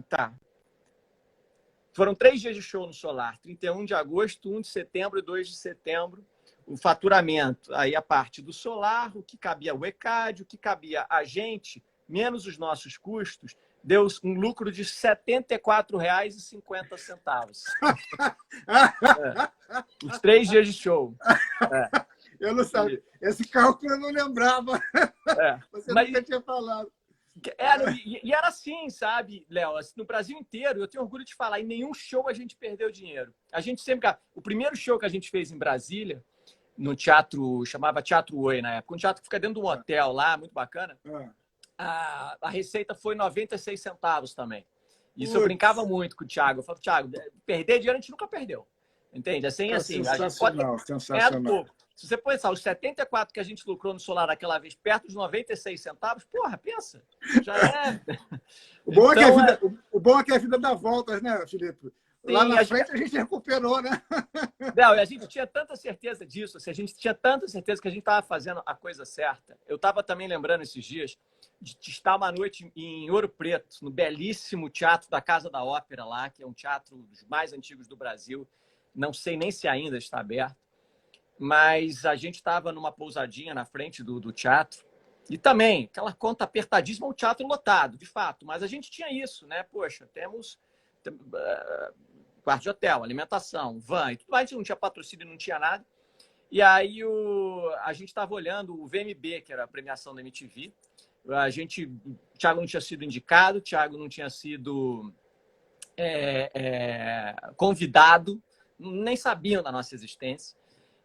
B: Tá. Foram 3 dias de show no Solar, 31 de agosto, 1 de setembro e 2 de setembro. O faturamento, aí a parte do Solar, o que cabia o ECAD, o que cabia a gente, menos os nossos custos, deu um lucro de R$ 74,50. Os 3 dias de show.
A: Eu não sabia. Esse cálculo eu não lembrava. Você nunca tinha falado.
B: E era assim, sabe, Léo? No Brasil inteiro, eu tenho orgulho de falar, em nenhum show a gente perdeu dinheiro. A gente sempre... O primeiro show que a gente fez em Brasília, no teatro, chamava Teatro Oi na época, um teatro que fica dentro de um hotel lá, muito bacana, a receita foi 96 centavos também. Isso eu brincava muito com o Thiago. Eu falava, Thiago, perder dinheiro a gente nunca perdeu. Entende? Assim, a gente pode ganhar pouco. Se você pensar, os 74 que a gente lucrou no Solar aquela vez, perto dos 96 centavos, porra, pensa. Já é.
A: O bom é que a vida dá voltas, né, Filipe? Lá na frente a gente recuperou, né?
B: Não, a gente tinha tanta certeza disso, assim, a gente tinha tanta certeza que a gente estava fazendo a coisa certa. Eu estava também lembrando esses dias de estar uma noite em Ouro Preto, no belíssimo Teatro da Casa da Ópera lá, que é um teatro dos mais antigos do Brasil. Não sei nem se ainda está aberto. Mas a gente estava numa pousadinha na frente do teatro. E também, aquela conta apertadíssima, um teatro lotado, de fato. Mas a gente tinha isso, né? Poxa, temos quarto de hotel, alimentação, van e tudo mais. A gente não tinha patrocínio, não tinha nada. E aí a gente estava olhando o VMB, que era a premiação da MTV. O Thiago não tinha sido indicado, o Thiago não tinha sido convidado, nem sabiam da nossa existência.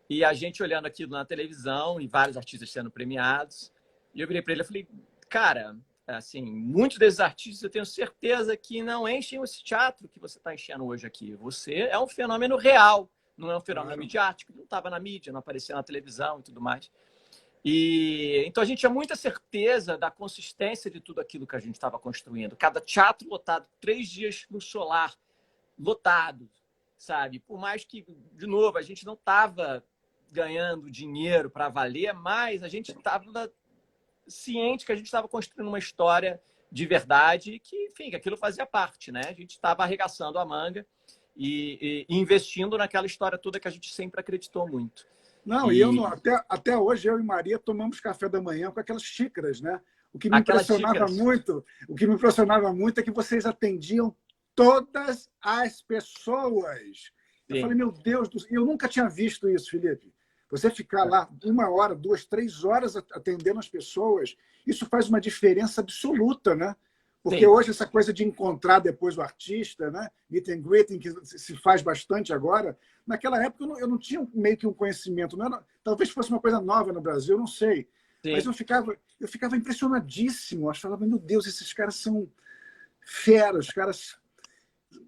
B: E a gente olhando aquilo na televisão e vários artistas sendo premiados. E eu virei para ele e falei, cara, assim, muitos desses artistas eu tenho certeza que não enchem esse teatro que você está enchendo hoje aqui. Você é um fenômeno real, não é um fenômeno midiático, não estava na mídia, não aparecia na televisão e tudo mais. E então a gente tinha muita certeza da consistência de tudo aquilo que a gente estava construindo. Cada teatro lotado, 3 dias no solar, lotado, sabe? Por mais que, de novo, a gente não estava ganhando dinheiro para valer, mas a gente estava ciente que a gente estava construindo uma história de verdade que, enfim, que aquilo fazia parte, né? A gente estava arregaçando a manga e investindo naquela história toda que a gente sempre acreditou muito.
A: Não, e eu não, até hoje eu e Maria tomamos café da manhã com aquelas xícaras, né? O que me impressionava muito é que vocês atendiam todas as pessoas. Eu falei, meu Deus do céu, eu nunca tinha visto isso, Felipe. Você ficar lá 1 hora, 2, 3 horas atendendo as pessoas, isso faz uma diferença absoluta, né? Porque hoje essa coisa de encontrar depois o artista, né? Meet and greeting, que se faz bastante agora, naquela época eu não tinha meio que um conhecimento. Não era, talvez fosse uma coisa nova no Brasil, eu não sei. Sim. Mas eu ficava impressionadíssimo. Eu falava, meu Deus, esses caras são feras, os caras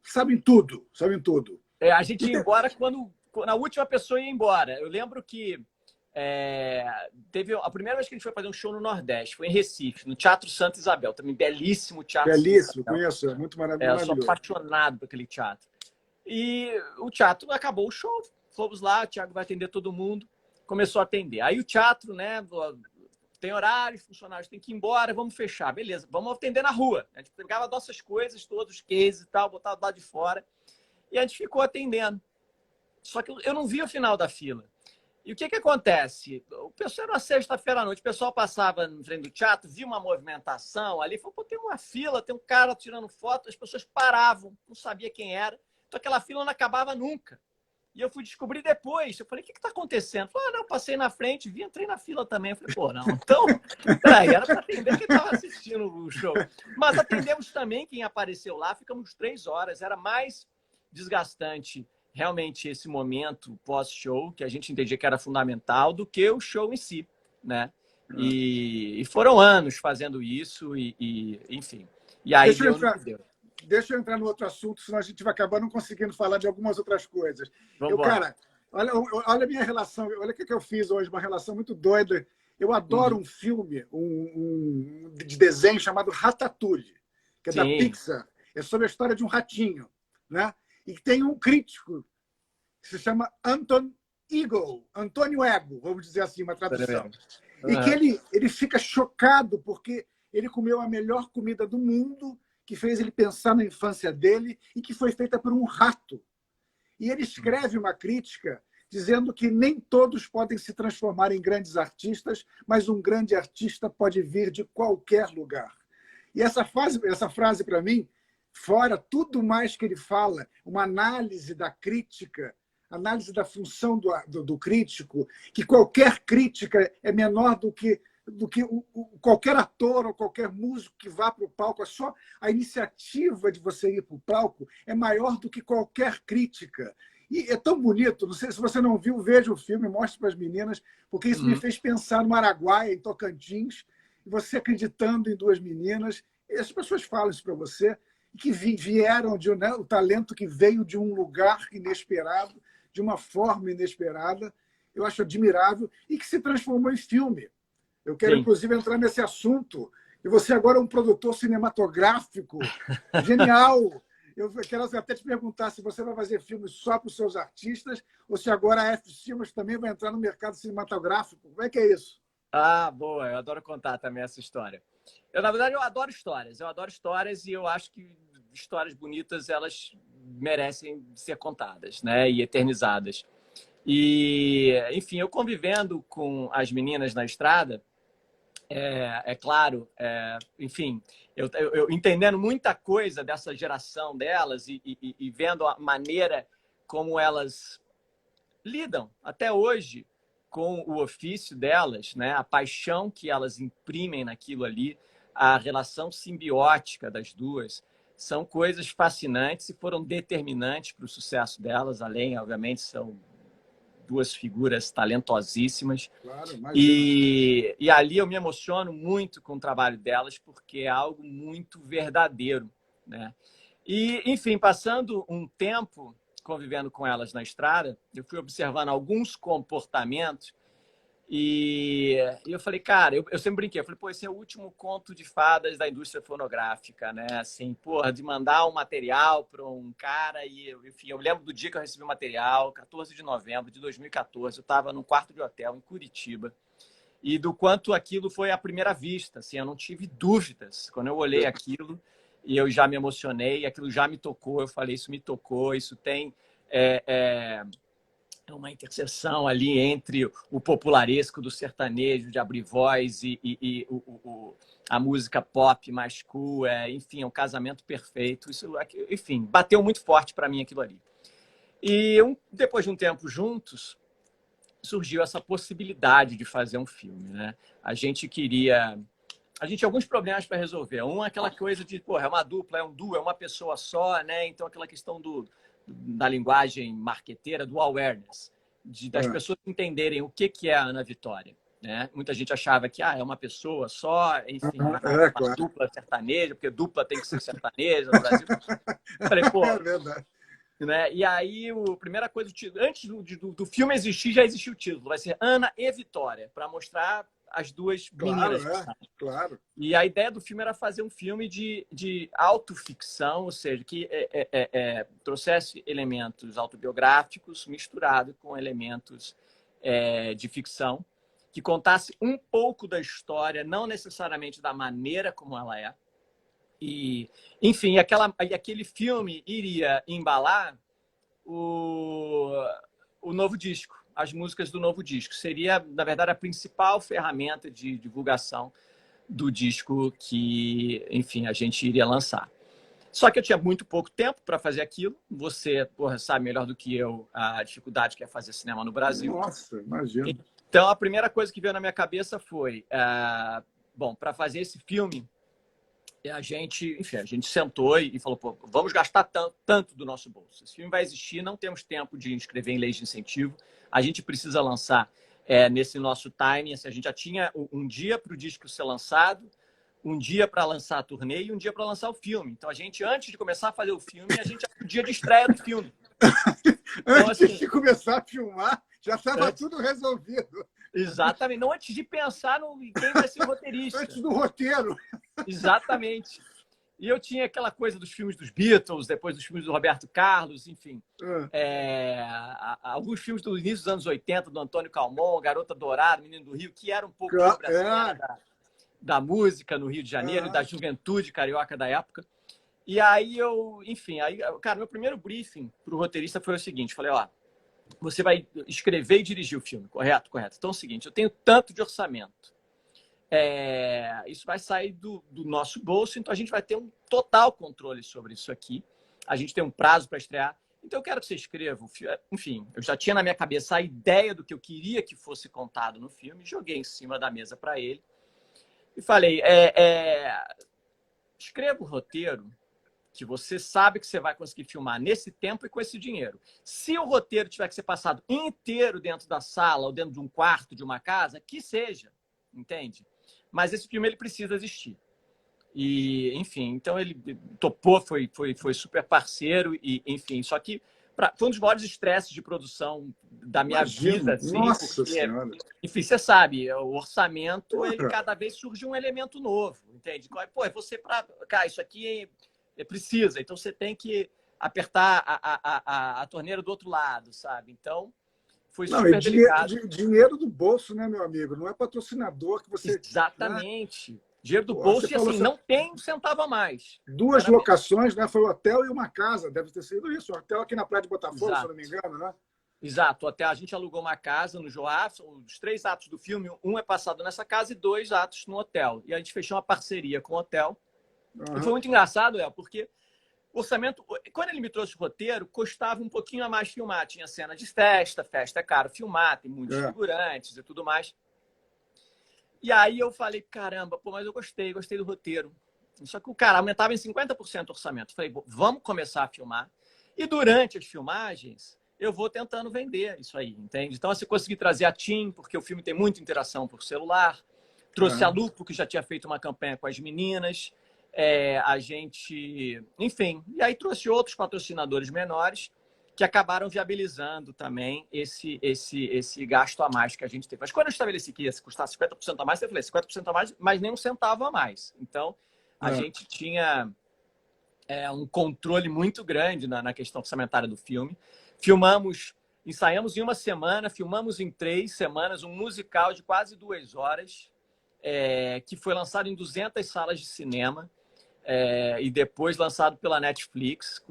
A: sabem tudo, sabem tudo.
B: A gente ia embora quando a última pessoa ia embora. Eu lembro que teve a primeira vez que a gente foi fazer um show no Nordeste, foi em Recife, no Teatro Santa Isabel, também belíssimo teatro.
A: Belíssimo, conheço, é muito maravilhoso.
B: Eu sou apaixonado por aquele teatro. E o teatro acabou o show, fomos lá, o Thiago vai atender todo mundo, começou a atender. Aí o teatro, né, tem horário, os funcionários têm que ir embora, vamos fechar, beleza, vamos atender na rua. A gente pegava nossas coisas, todos os cases e tal, botava do lado de fora, e a gente ficou atendendo. Só que eu não vi o final da fila. E o que acontece? O pessoal, era uma sexta-feira à noite, o pessoal passava no frente do teatro, via uma movimentação ali, falou, pô, tem uma fila, tem um cara tirando foto, as pessoas paravam, não sabia quem era, então aquela fila não acabava nunca. E eu fui descobrir depois, eu falei, o que está acontecendo? Falei, não, passei na frente, entrei na fila também. Eu falei, pô, não, então, peraí, era para atender quem estava assistindo o show. Mas atendemos também quem apareceu lá, ficamos 3 horas, era mais desgastante realmente esse momento pós-show, que a gente entendia que era fundamental, do que o show em si, né? E foram anos fazendo isso enfim. E aí
A: Deixa eu entrar no outro assunto, senão a gente vai acabar não conseguindo falar de algumas outras coisas. Cara, olha a minha relação, olha o que eu fiz hoje, uma relação muito doida. Eu adoro um filme de desenho chamado Ratatouille, que é da Pixar. É sobre a história de um ratinho, né? E tem um crítico que se chama Antônio Ego, vamos dizer assim, uma tradução. E que ele fica chocado porque ele comeu a melhor comida do mundo, que fez ele pensar na infância dele e que foi feita por um rato. E ele escreve uma crítica dizendo que nem todos podem se transformar em grandes artistas, mas um grande artista pode vir de qualquer lugar. E essa frase para mim, fora tudo mais que ele fala, uma análise da crítica, análise da função do crítico, que qualquer crítica é menor do que qualquer ator ou qualquer músico que vá para o palco. É só a iniciativa de você ir para o palco é maior do que qualquer crítica. E é tão bonito, não sei se você não viu, veja o filme, mostre para as meninas, porque isso me fez pensar no Araguaia, em Tocantins, e você acreditando em 2 meninas. E as pessoas falam isso para você, que vieram de o talento que veio de um lugar inesperado, de uma forma inesperada, eu acho admirável, e que se transformou em filme. Eu quero, inclusive, entrar nesse assunto. E você agora é um produtor cinematográfico genial. Eu quero até te perguntar se você vai fazer filmes só para os seus artistas ou se agora a F-Filmes também vai entrar no mercado cinematográfico. Como é que é isso?
B: Ah, boa. Eu adoro contar também essa história. Na verdade, eu adoro histórias. Eu adoro histórias e eu acho que histórias bonitas, elas merecem ser contadas, né? E eternizadas. E, enfim, eu convivendo com as meninas na estrada, É claro, enfim, eu entendendo muita coisa dessa geração delas e vendo a maneira como elas lidam até hoje com o ofício delas, né? A paixão que elas imprimem naquilo ali, a relação simbiótica das duas, são coisas fascinantes e foram determinantes para o sucesso delas, além, obviamente, são duas figuras talentosíssimas.
A: Claro, imagino.
B: E ali eu me emociono muito com o trabalho delas, porque é algo muito verdadeiro, né? E, enfim, passando um tempo convivendo com elas na estrada, eu fui observando alguns comportamentos e eu falei, cara, eu sempre brinquei, eu falei, pô, esse é o último conto de fadas da indústria fonográfica, né? Assim, porra, de mandar um material para um cara e, enfim, eu lembro do dia que eu recebi o material, 14 de novembro de 2014, eu estava num quarto de hotel em Curitiba e do quanto aquilo foi à primeira vista, assim, eu não tive dúvidas quando eu olhei aquilo e eu já me emocionei, aquilo já me tocou, eu falei, isso me tocou, isso tem uma interseção ali entre o popularesco do sertanejo, de abrir voz e a música pop mais cool, enfim, é um casamento perfeito. Isso, enfim, bateu muito forte para mim aquilo ali. E depois de um tempo juntos, surgiu essa possibilidade de fazer um filme, né? A gente tinha alguns problemas para resolver. Um é aquela coisa de, pô, é uma dupla, é um duo, é uma pessoa só, né? Então, aquela questão da linguagem marqueteira, do awareness, das pessoas entenderem o que é a Ana Vitória. Né? Muita gente achava que é uma pessoa só, enfim, uma
A: Claro.
B: dupla sertaneja, porque dupla tem que ser sertaneja no Brasil. Eu falei, pô,
A: É verdade.
B: né? E aí, a primeira coisa, antes do filme existir, já existiu o título. Vai ser Ana e Vitória, para mostrar as duas meninas.
A: Claro.
B: E a ideia do filme era fazer um filme de autoficção, ou seja, que trouxesse elementos autobiográficos misturados com elementos de ficção, que contasse um pouco da história, não necessariamente da maneira como ela é. E, enfim, aquele filme iria embalar o novo disco, as músicas do novo disco. Seria, na verdade, a principal ferramenta de divulgação do disco que, enfim, a gente iria lançar. Só que eu tinha muito pouco tempo para fazer aquilo. Você, porra, sabe melhor do que eu a dificuldade que é fazer cinema no Brasil.
A: Nossa, imagino.
B: Então, a primeira coisa que veio na minha cabeça foi, bom, para fazer esse filme, a gente sentou e falou, pô, vamos gastar tanto do nosso bolso. Esse filme vai existir, não temos tempo de inscrever em leis de incentivo. A gente precisa lançar nesse nosso timing. Assim, a gente já tinha um dia para o disco ser lançado, um dia para lançar a turnê e um dia para lançar o filme. Então, a gente, antes de começar a fazer o filme, a gente já o dia de estreia do filme.
A: Então, antes de começar a filmar, já estava tudo resolvido.
B: Exatamente. Não antes de pensar em quem vai ser o roteirista.
A: Antes do roteiro.
B: Exatamente. E eu tinha aquela coisa dos filmes dos Beatles, depois dos filmes do Roberto Carlos, enfim. Alguns filmes do início dos anos 80, do Antônio Calmon, Garota Dourada, Menino do Rio, que era um pouco sobre a cena da música no Rio de Janeiro, da juventude carioca da época. E aí cara, meu primeiro briefing para o roteirista foi o seguinte, falei, você vai escrever e dirigir o filme, correto? Correto. Então é o seguinte, eu tenho tanto de orçamento. Isso vai sair do nosso bolso, então a gente vai ter um total controle sobre isso aqui. A gente tem um prazo para estrear. Então eu quero que você escreva. Enfim, eu já tinha na minha cabeça a ideia do que eu queria que fosse contado no filme, joguei em cima da mesa para ele e falei, escreva o roteiro que você sabe que você vai conseguir filmar nesse tempo e com esse dinheiro. Se o roteiro tiver que ser passado inteiro dentro da sala ou dentro de um quarto de uma casa, que seja, entende? Mas esse filme ele precisa existir. E, enfim, então ele topou, foi super parceiro e, enfim, só que foi um dos maiores estresses de produção da minha vida. Assim,
A: Nossa Senhora!
B: Enfim, você sabe, o orçamento, ele cada vez surge um elemento novo, entende? Pô, você cara, isso aqui precisa, então você tem que apertar a torneira do outro lado, sabe? Então, foi super delicado.
A: Dinheiro do bolso, né, meu amigo? Não é patrocinador que você...
B: Exatamente. Né? Dinheiro do bolso e assim, não tem um centavo a mais.
A: Duas locações, né? Foi um hotel e uma casa, deve ter sido isso. Um hotel aqui na Praia de Botafogo, se eu não me engano, né?
B: Exato. Até a gente alugou uma casa no Joá. Os 3 atos do filme, um é passado nessa casa e 2 atos no hotel. E a gente fechou uma parceria com o hotel. E foi muito engraçado, Léo, porque o orçamento, quando ele me trouxe o roteiro, custava um pouquinho a mais filmar. Tinha cena de festa, festa é caro filmar, tem muitos figurantes e tudo mais. E aí eu falei, caramba, pô, mas eu gostei do roteiro. Só que o cara aumentava em 50% o orçamento. Eu falei, vamos começar a filmar. E durante as filmagens, eu vou tentando vender isso aí, entende? Então, assim, eu consegui trazer a Tim, porque o filme tem muita interação por celular. Trouxe a Lupo, que já tinha feito uma campanha com as meninas. A gente... Enfim, e aí trouxe outros patrocinadores menores que acabaram viabilizando também esse gasto a mais que a gente teve. Mas quando eu estabeleci que ia custar 50% a mais, eu falei 50% a mais, mas nem um centavo a mais. Então, a gente tinha um controle muito grande na questão orçamentária do filme. Ensaiamos em uma semana, filmamos em 3 semanas um musical de quase 2 horas, que foi lançado em 200 salas de cinema e depois lançado pela Netflix.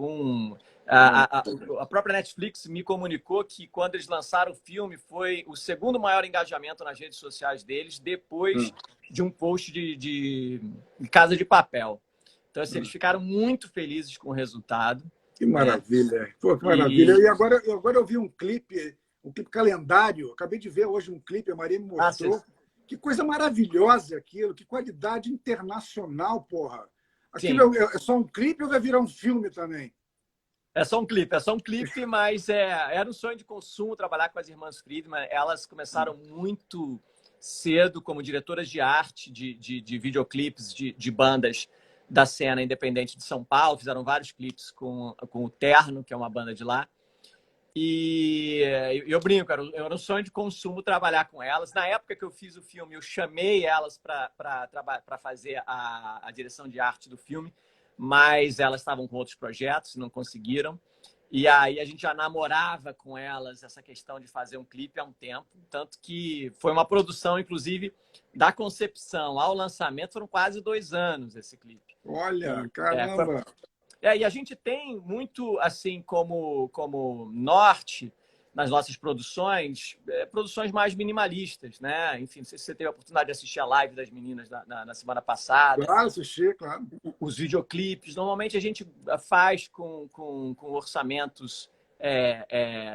B: A própria Netflix me comunicou que quando eles lançaram o filme foi o segundo maior engajamento nas redes sociais deles, depois de um post de Casa de Papel. Então, assim, eles ficaram muito felizes com o resultado.
A: Que maravilha. Pô, que maravilha. E agora eu vi um clipe calendário. Acabei de ver hoje um clipe, a Maria me mostrou. Que coisa maravilhosa aquilo, que qualidade internacional, porra. Aquilo é só um clipe ou vai virar um filme também?
B: É só um clipe, mas era um sonho de consumo trabalhar com as irmãs Friedman. Elas começaram muito cedo como diretoras de arte de videoclipes de bandas da cena independente de São Paulo. Fizeram vários clipes com o Terno, que é uma banda de lá. E eu brinco, era um sonho de consumo trabalhar com elas. Na época que eu fiz o filme, eu chamei elas para fazer a direção de arte do filme, mas elas estavam com outros projetos, não conseguiram. E aí a gente já namorava com elas essa questão de fazer um clipe há um tempo. Tanto que foi uma produção, inclusive, da concepção ao lançamento, foram quase 2 anos esse clipe.
A: Olha, caramba!
B: E a gente tem muito, assim, como norte nas nossas produções, produções mais minimalistas, né? Enfim, não sei se você teve a oportunidade de assistir a live das meninas na semana passada.
A: Claro, assisti, claro.
B: Os videoclipes, normalmente a gente faz com orçamentos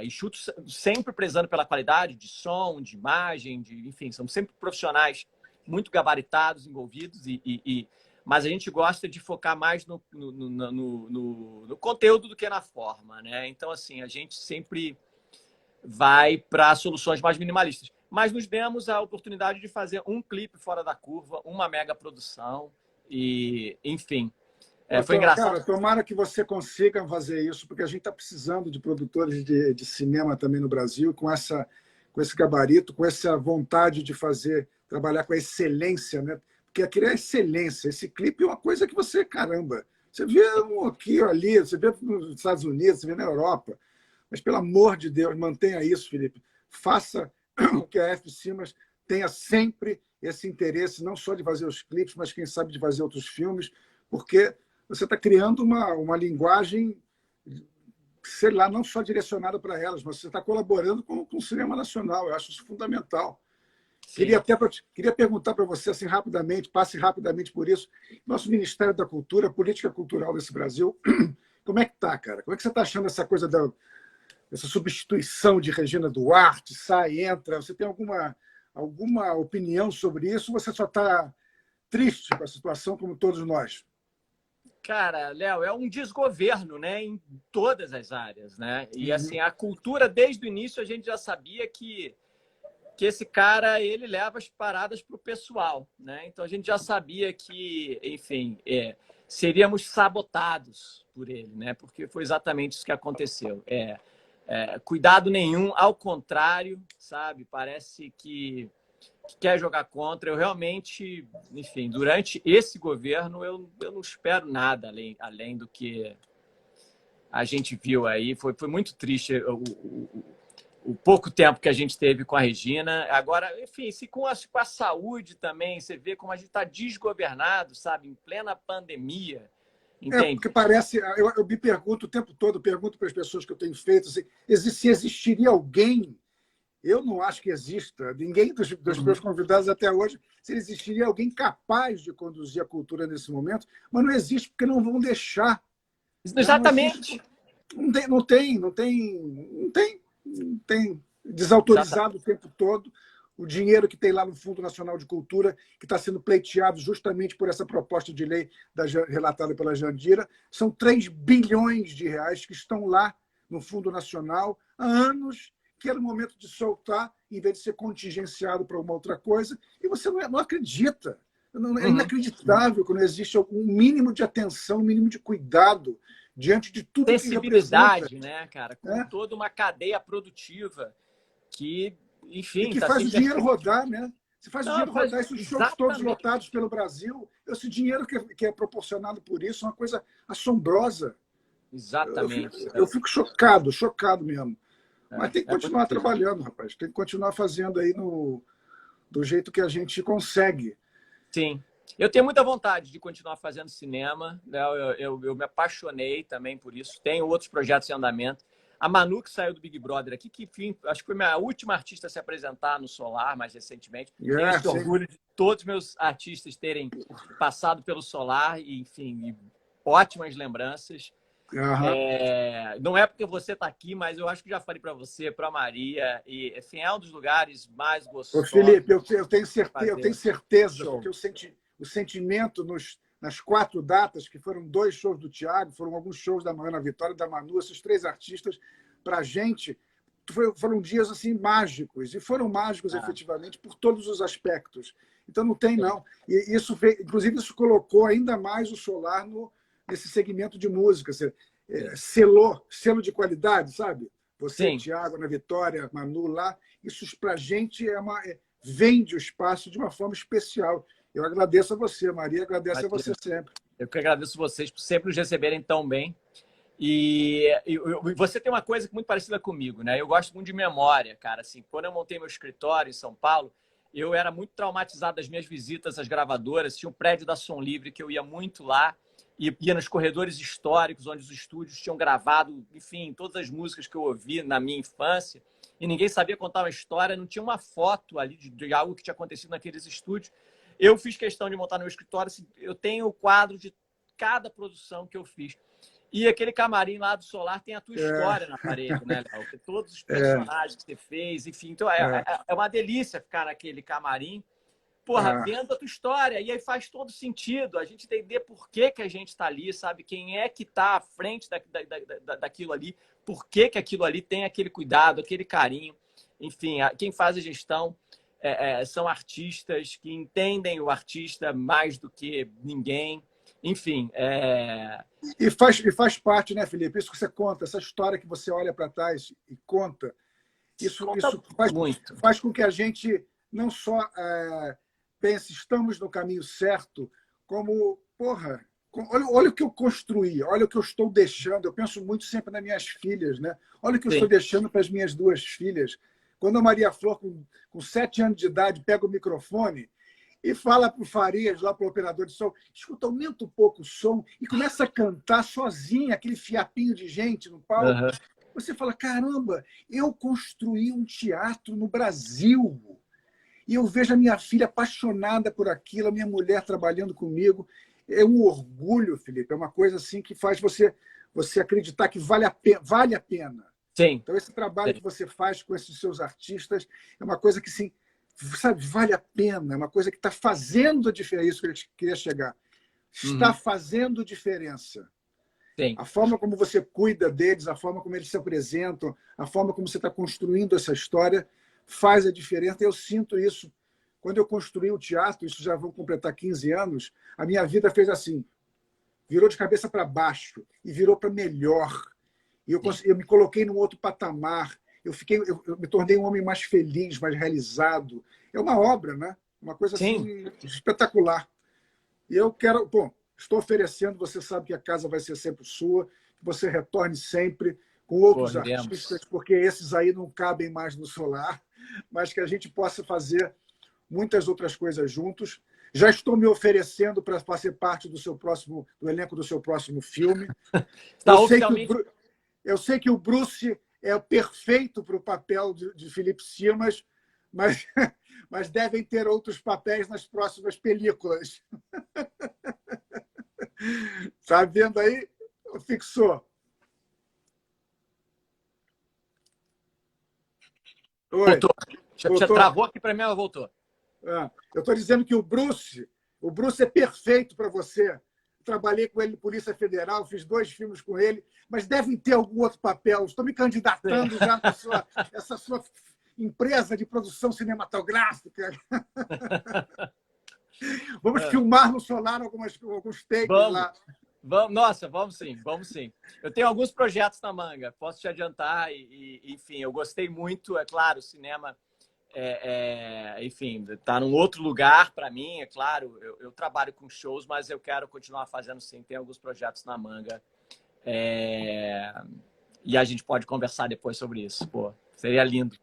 B: enxutos, sempre prezando pela qualidade de som, de imagem, enfim, são sempre profissionais muito gabaritados, envolvidos, mas a gente gosta de focar mais no conteúdo do que na forma, né? Então, assim, a gente sempre vai para soluções mais minimalistas. Mas nos demos a oportunidade de fazer um clipe fora da curva, uma mega produção e, enfim, foi engraçado.
A: Cara, tomara que você consiga fazer isso, porque a gente está precisando de produtores de cinema também no Brasil, com esse gabarito, com essa vontade de trabalhar com a excelência, né? Porque aquilo é excelência. Esse clipe é uma coisa que você, caramba, você vê aqui ou ali, você vê nos Estados Unidos, você vê na Europa. Mas, pelo amor de Deus, mantenha isso, Felipe. Faça que a F. Simas tenha sempre esse interesse, não só de fazer os clipes, mas, quem sabe, de fazer outros filmes, porque você está criando uma linguagem, sei lá, não só direcionada para elas, mas você está colaborando com o cinema nacional. Eu acho isso fundamental. Queria perguntar para você, assim, rapidamente, passe rapidamente por isso. Nosso Ministério da Cultura, a política cultural desse Brasil, como é que está, cara? Como é que você está achando essa coisa dessa substituição de Regina Duarte, sai, entra? Você tem alguma opinião sobre isso ou você só está triste com a situação, como todos nós?
B: Cara, Léo, é um desgoverno, né, em todas as áreas, né? E assim, a cultura, desde o início, a gente já sabia que esse cara, ele leva as paradas para o pessoal, né? Então a gente já sabia que, enfim, seríamos sabotados por ele, né? Porque foi exatamente isso que aconteceu. Cuidado nenhum, ao contrário, sabe? Parece que quer jogar contra. Eu realmente, enfim, durante esse governo, eu não espero nada além do que a gente viu aí. Foi muito triste o pouco tempo que a gente teve com a Regina. Agora, enfim, se com a saúde também, você vê como a gente está desgovernado, sabe? Em plena pandemia. Entende?
A: Porque parece... Eu me pergunto o tempo todo, pergunto para as pessoas que eu tenho feito, assim, se existiria alguém, eu não acho que exista, ninguém dos meus convidados até hoje, se existiria alguém capaz de conduzir a cultura nesse momento, mas não existe porque não vão deixar. Né? Não
B: Exatamente.
A: existe, não tem desautorizado o tempo todo. O dinheiro que tem lá no Fundo Nacional de Cultura, que está sendo pleiteado justamente por essa proposta de lei relatada pela Jandira, são 3 bilhões de reais que estão lá no Fundo Nacional há anos, que era o momento de soltar, em vez de ser contingenciado para uma outra coisa, e você não acredita. É inacreditável quando existe um mínimo de atenção, um mínimo de cuidado diante de tudo que representa.
B: Sensibilidade, né, cara? Com toda uma cadeia produtiva que,
A: E
B: enfim,
A: que
B: está
A: faz o
B: sempre...
A: dinheiro rodar, né? Você faz o dinheiro rodar, esses shows todos
B: Exatamente.
A: lotados pelo Brasil, esse dinheiro que é proporcionado por isso é uma coisa assombrosa.
B: Exatamente.
A: Eu fico chocado, chocado mesmo. Mas tem que
B: Muito
A: continuar
B: triste.
A: trabalhando, rapaz. Tem que continuar fazendo aí do jeito que a gente consegue.
B: Sim. Eu tenho muita vontade de continuar fazendo cinema, né? Eu me apaixonei também por isso. Tenho outros projetos em andamento. A Manu, que saiu do Big Brother aqui, que enfim, acho que foi minha última artista a se apresentar no Solar mais recentemente. Tenho esse orgulho de todos os meus artistas terem passado pelo Solar e, enfim, ótimas lembranças. Não é porque você está aqui, mas eu acho que já falei para você, para a Maria, e enfim, é um dos lugares mais gostosos.
A: Ô, Felipe, eu tenho certeza,
B: Show.
A: porque o sentimento nas 4 datas, que foram 2 shows do Thiago, foram alguns shows da Ana Vitória, da Manu, esses 3 artistas, para a gente, foram dias assim mágicos, e foram mágicos efetivamente por todos os aspectos. Então não tem, não. E inclusive, isso colocou ainda mais o Solar nesse segmento de música. Selo de qualidade, sabe? Você,
B: Sim.
A: Thiago, Ana Vitória, Manu lá, isso para a gente vende o espaço de uma forma especial. Eu agradeço a você, Maria, agradeço a você sempre.
B: Eu que agradeço vocês por sempre nos receberem tão bem. E você tem uma coisa muito parecida comigo, né? Eu gosto muito de memória, cara. Assim, quando eu montei meu escritório em São Paulo, eu era muito traumatizado das minhas visitas às gravadoras. Tinha um prédio da Som Livre que eu ia muito lá, e ia nos corredores históricos onde os estúdios tinham gravado, enfim, todas as músicas que eu ouvi na minha infância, e ninguém sabia contar uma história, não tinha uma foto ali de algo que tinha acontecido naqueles estúdios. Eu fiz questão de montar no meu escritório, assim, eu tenho o quadro de cada produção que eu fiz. E aquele camarim lá do Solar tem a tua história na parede, né, Léo? Todos os personagens que você fez, enfim. Então, é uma delícia ficar naquele camarim, porra, vendo a tua história. E aí faz todo sentido a gente entender por que a gente está ali, sabe? Quem é que está à frente daquilo ali, por que aquilo ali tem aquele cuidado, aquele carinho. Enfim, quem faz a gestão são artistas que entendem o artista mais do que ninguém. Enfim,
A: E faz parte, né, Felipe? Isso que você conta, essa história que você olha para trás e conta, isso faz com que a gente não só pense, estamos no caminho certo, como, porra, olha o que eu construí, olha o que eu estou deixando. Eu penso muito sempre nas minhas filhas, né? Olha o que eu estou deixando para as minhas 2 filhas. Quando a Maria Flor, com 7 anos de idade, pega o microfone e fala para o Farias, lá para o operador de som, escuta, aumenta um pouco o som, e começa a cantar sozinha, aquele fiapinho de gente no palco. Você fala, caramba, eu construí um teatro no Brasil. E eu vejo a minha filha apaixonada por aquilo, a minha mulher trabalhando comigo. É um orgulho, Felipe, é uma coisa assim que faz você acreditar que vale a pena.
B: Sim.
A: Então, esse trabalho que você faz com esses seus artistas é uma coisa que, sim, sabe, vale a pena, é uma coisa que está fazendo a diferença, isso que eu queria chegar. Está fazendo diferença.
B: Sim.
A: A forma como você cuida deles, a forma como eles se apresentam, a forma como você está construindo essa história, faz a diferença. Eu sinto isso. Quando eu construí o teatro, isso já vão completar 15 anos, a minha vida fez assim, virou de cabeça para baixo e virou para melhor. E eu me coloquei num outro patamar. Eu me tornei um homem mais feliz, mais realizado. É uma obra, né? Uma coisa assim espetacular. E eu quero, bom, estou oferecendo, você sabe que a casa vai ser sempre sua, que você retorne sempre com outros artistas, porque esses aí não cabem mais no Solar, mas que a gente possa fazer muitas outras coisas juntos. Já estou me oferecendo para fazer parte do elenco do seu próximo filme.
B: Está
A: Eu
B: oficialmente...
A: eu sei que o Bruce é perfeito para o papel de Felipe Simas, mas, mas devem ter outros papéis nas próximas películas. Está vendo aí? Fixou. Oi.
B: Voltou. Já travou aqui para mim, ela voltou.
A: Eu estou dizendo que o Bruce é perfeito para você. Trabalhei com ele em Polícia Federal, fiz 2 filmes com ele, mas deve ter algum outro papel. Estou me candidatando já para essa sua empresa de produção cinematográfica. Vamos filmar no Solar alguns takes lá.
B: Nossa, vamos sim, vamos sim. Eu tenho alguns projetos na manga, posso te adiantar. Enfim, eu gostei muito, é claro, o cinema... enfim, está num outro lugar para mim, é claro. Eu trabalho com shows, mas eu quero continuar fazendo sim. Tem alguns projetos na manga. E a gente pode conversar depois sobre isso. Pô, seria lindo.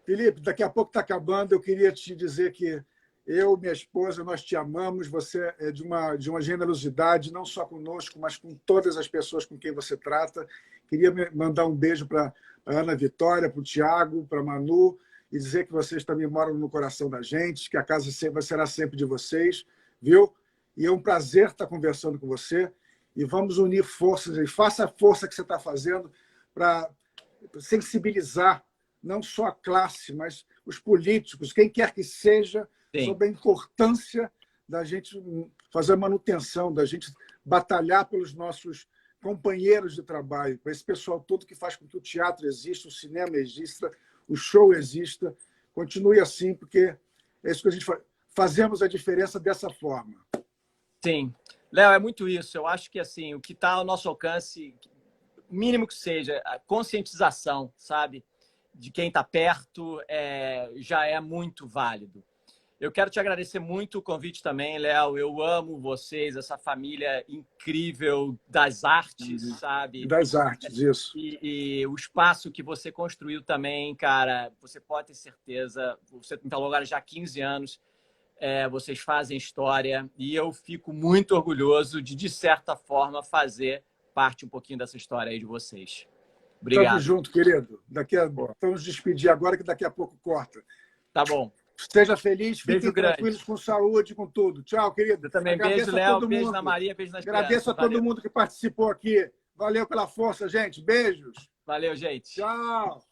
A: Felipe, daqui a pouco está acabando. Eu queria te dizer que eu, minha esposa, nós te amamos. Você é de uma generosidade, não só conosco, mas com todas as pessoas com quem você trata. Queria mandar um beijo para a Ana Vitória, para o Tiago, para a Manu, e dizer que vocês também moram no coração da gente, que a casa será sempre de vocês, viu? E é um prazer estar conversando com você. E vamos unir forças, e faça a força que você está fazendo para sensibilizar não só a classe, mas os políticos, quem quer que seja, sim, sobre a importância da gente fazer a manutenção, da gente batalhar pelos nossos companheiros de trabalho, para esse pessoal todo que faz com que o teatro exista, o cinema exista, o show exista. Continue assim, porque é isso que a gente faz. Fazemos a diferença dessa forma.
B: Sim. Léo, é muito isso. Eu acho que assim, o que está ao nosso alcance, mínimo que seja, a conscientização, sabe? De quem está perto, já é muito válido. Eu quero te agradecer muito o convite também, Léo. Eu amo vocês, essa família incrível das artes, sabe?
A: Das artes, isso.
B: E o espaço que você construiu também, cara, você pode ter certeza. Você me falou agora já há 15 anos. Vocês fazem história e eu fico muito orgulhoso de certa forma, fazer parte um pouquinho dessa história aí de vocês. Obrigado.
A: Tamo junto, querido. Vamos despedir agora, que daqui a pouco corta.
B: Tá bom.
A: Seja feliz, fiquem
B: beijo
A: tranquilos,
B: grande,
A: com saúde, com tudo. Tchau, querido.
B: Eu também. Beijo, Léo. Beijo na Maria, beijo nas crianças.
A: Agradeço a todo mundo que participou aqui. Valeu pela força, gente. Beijos.
B: Valeu, gente.
A: Tchau.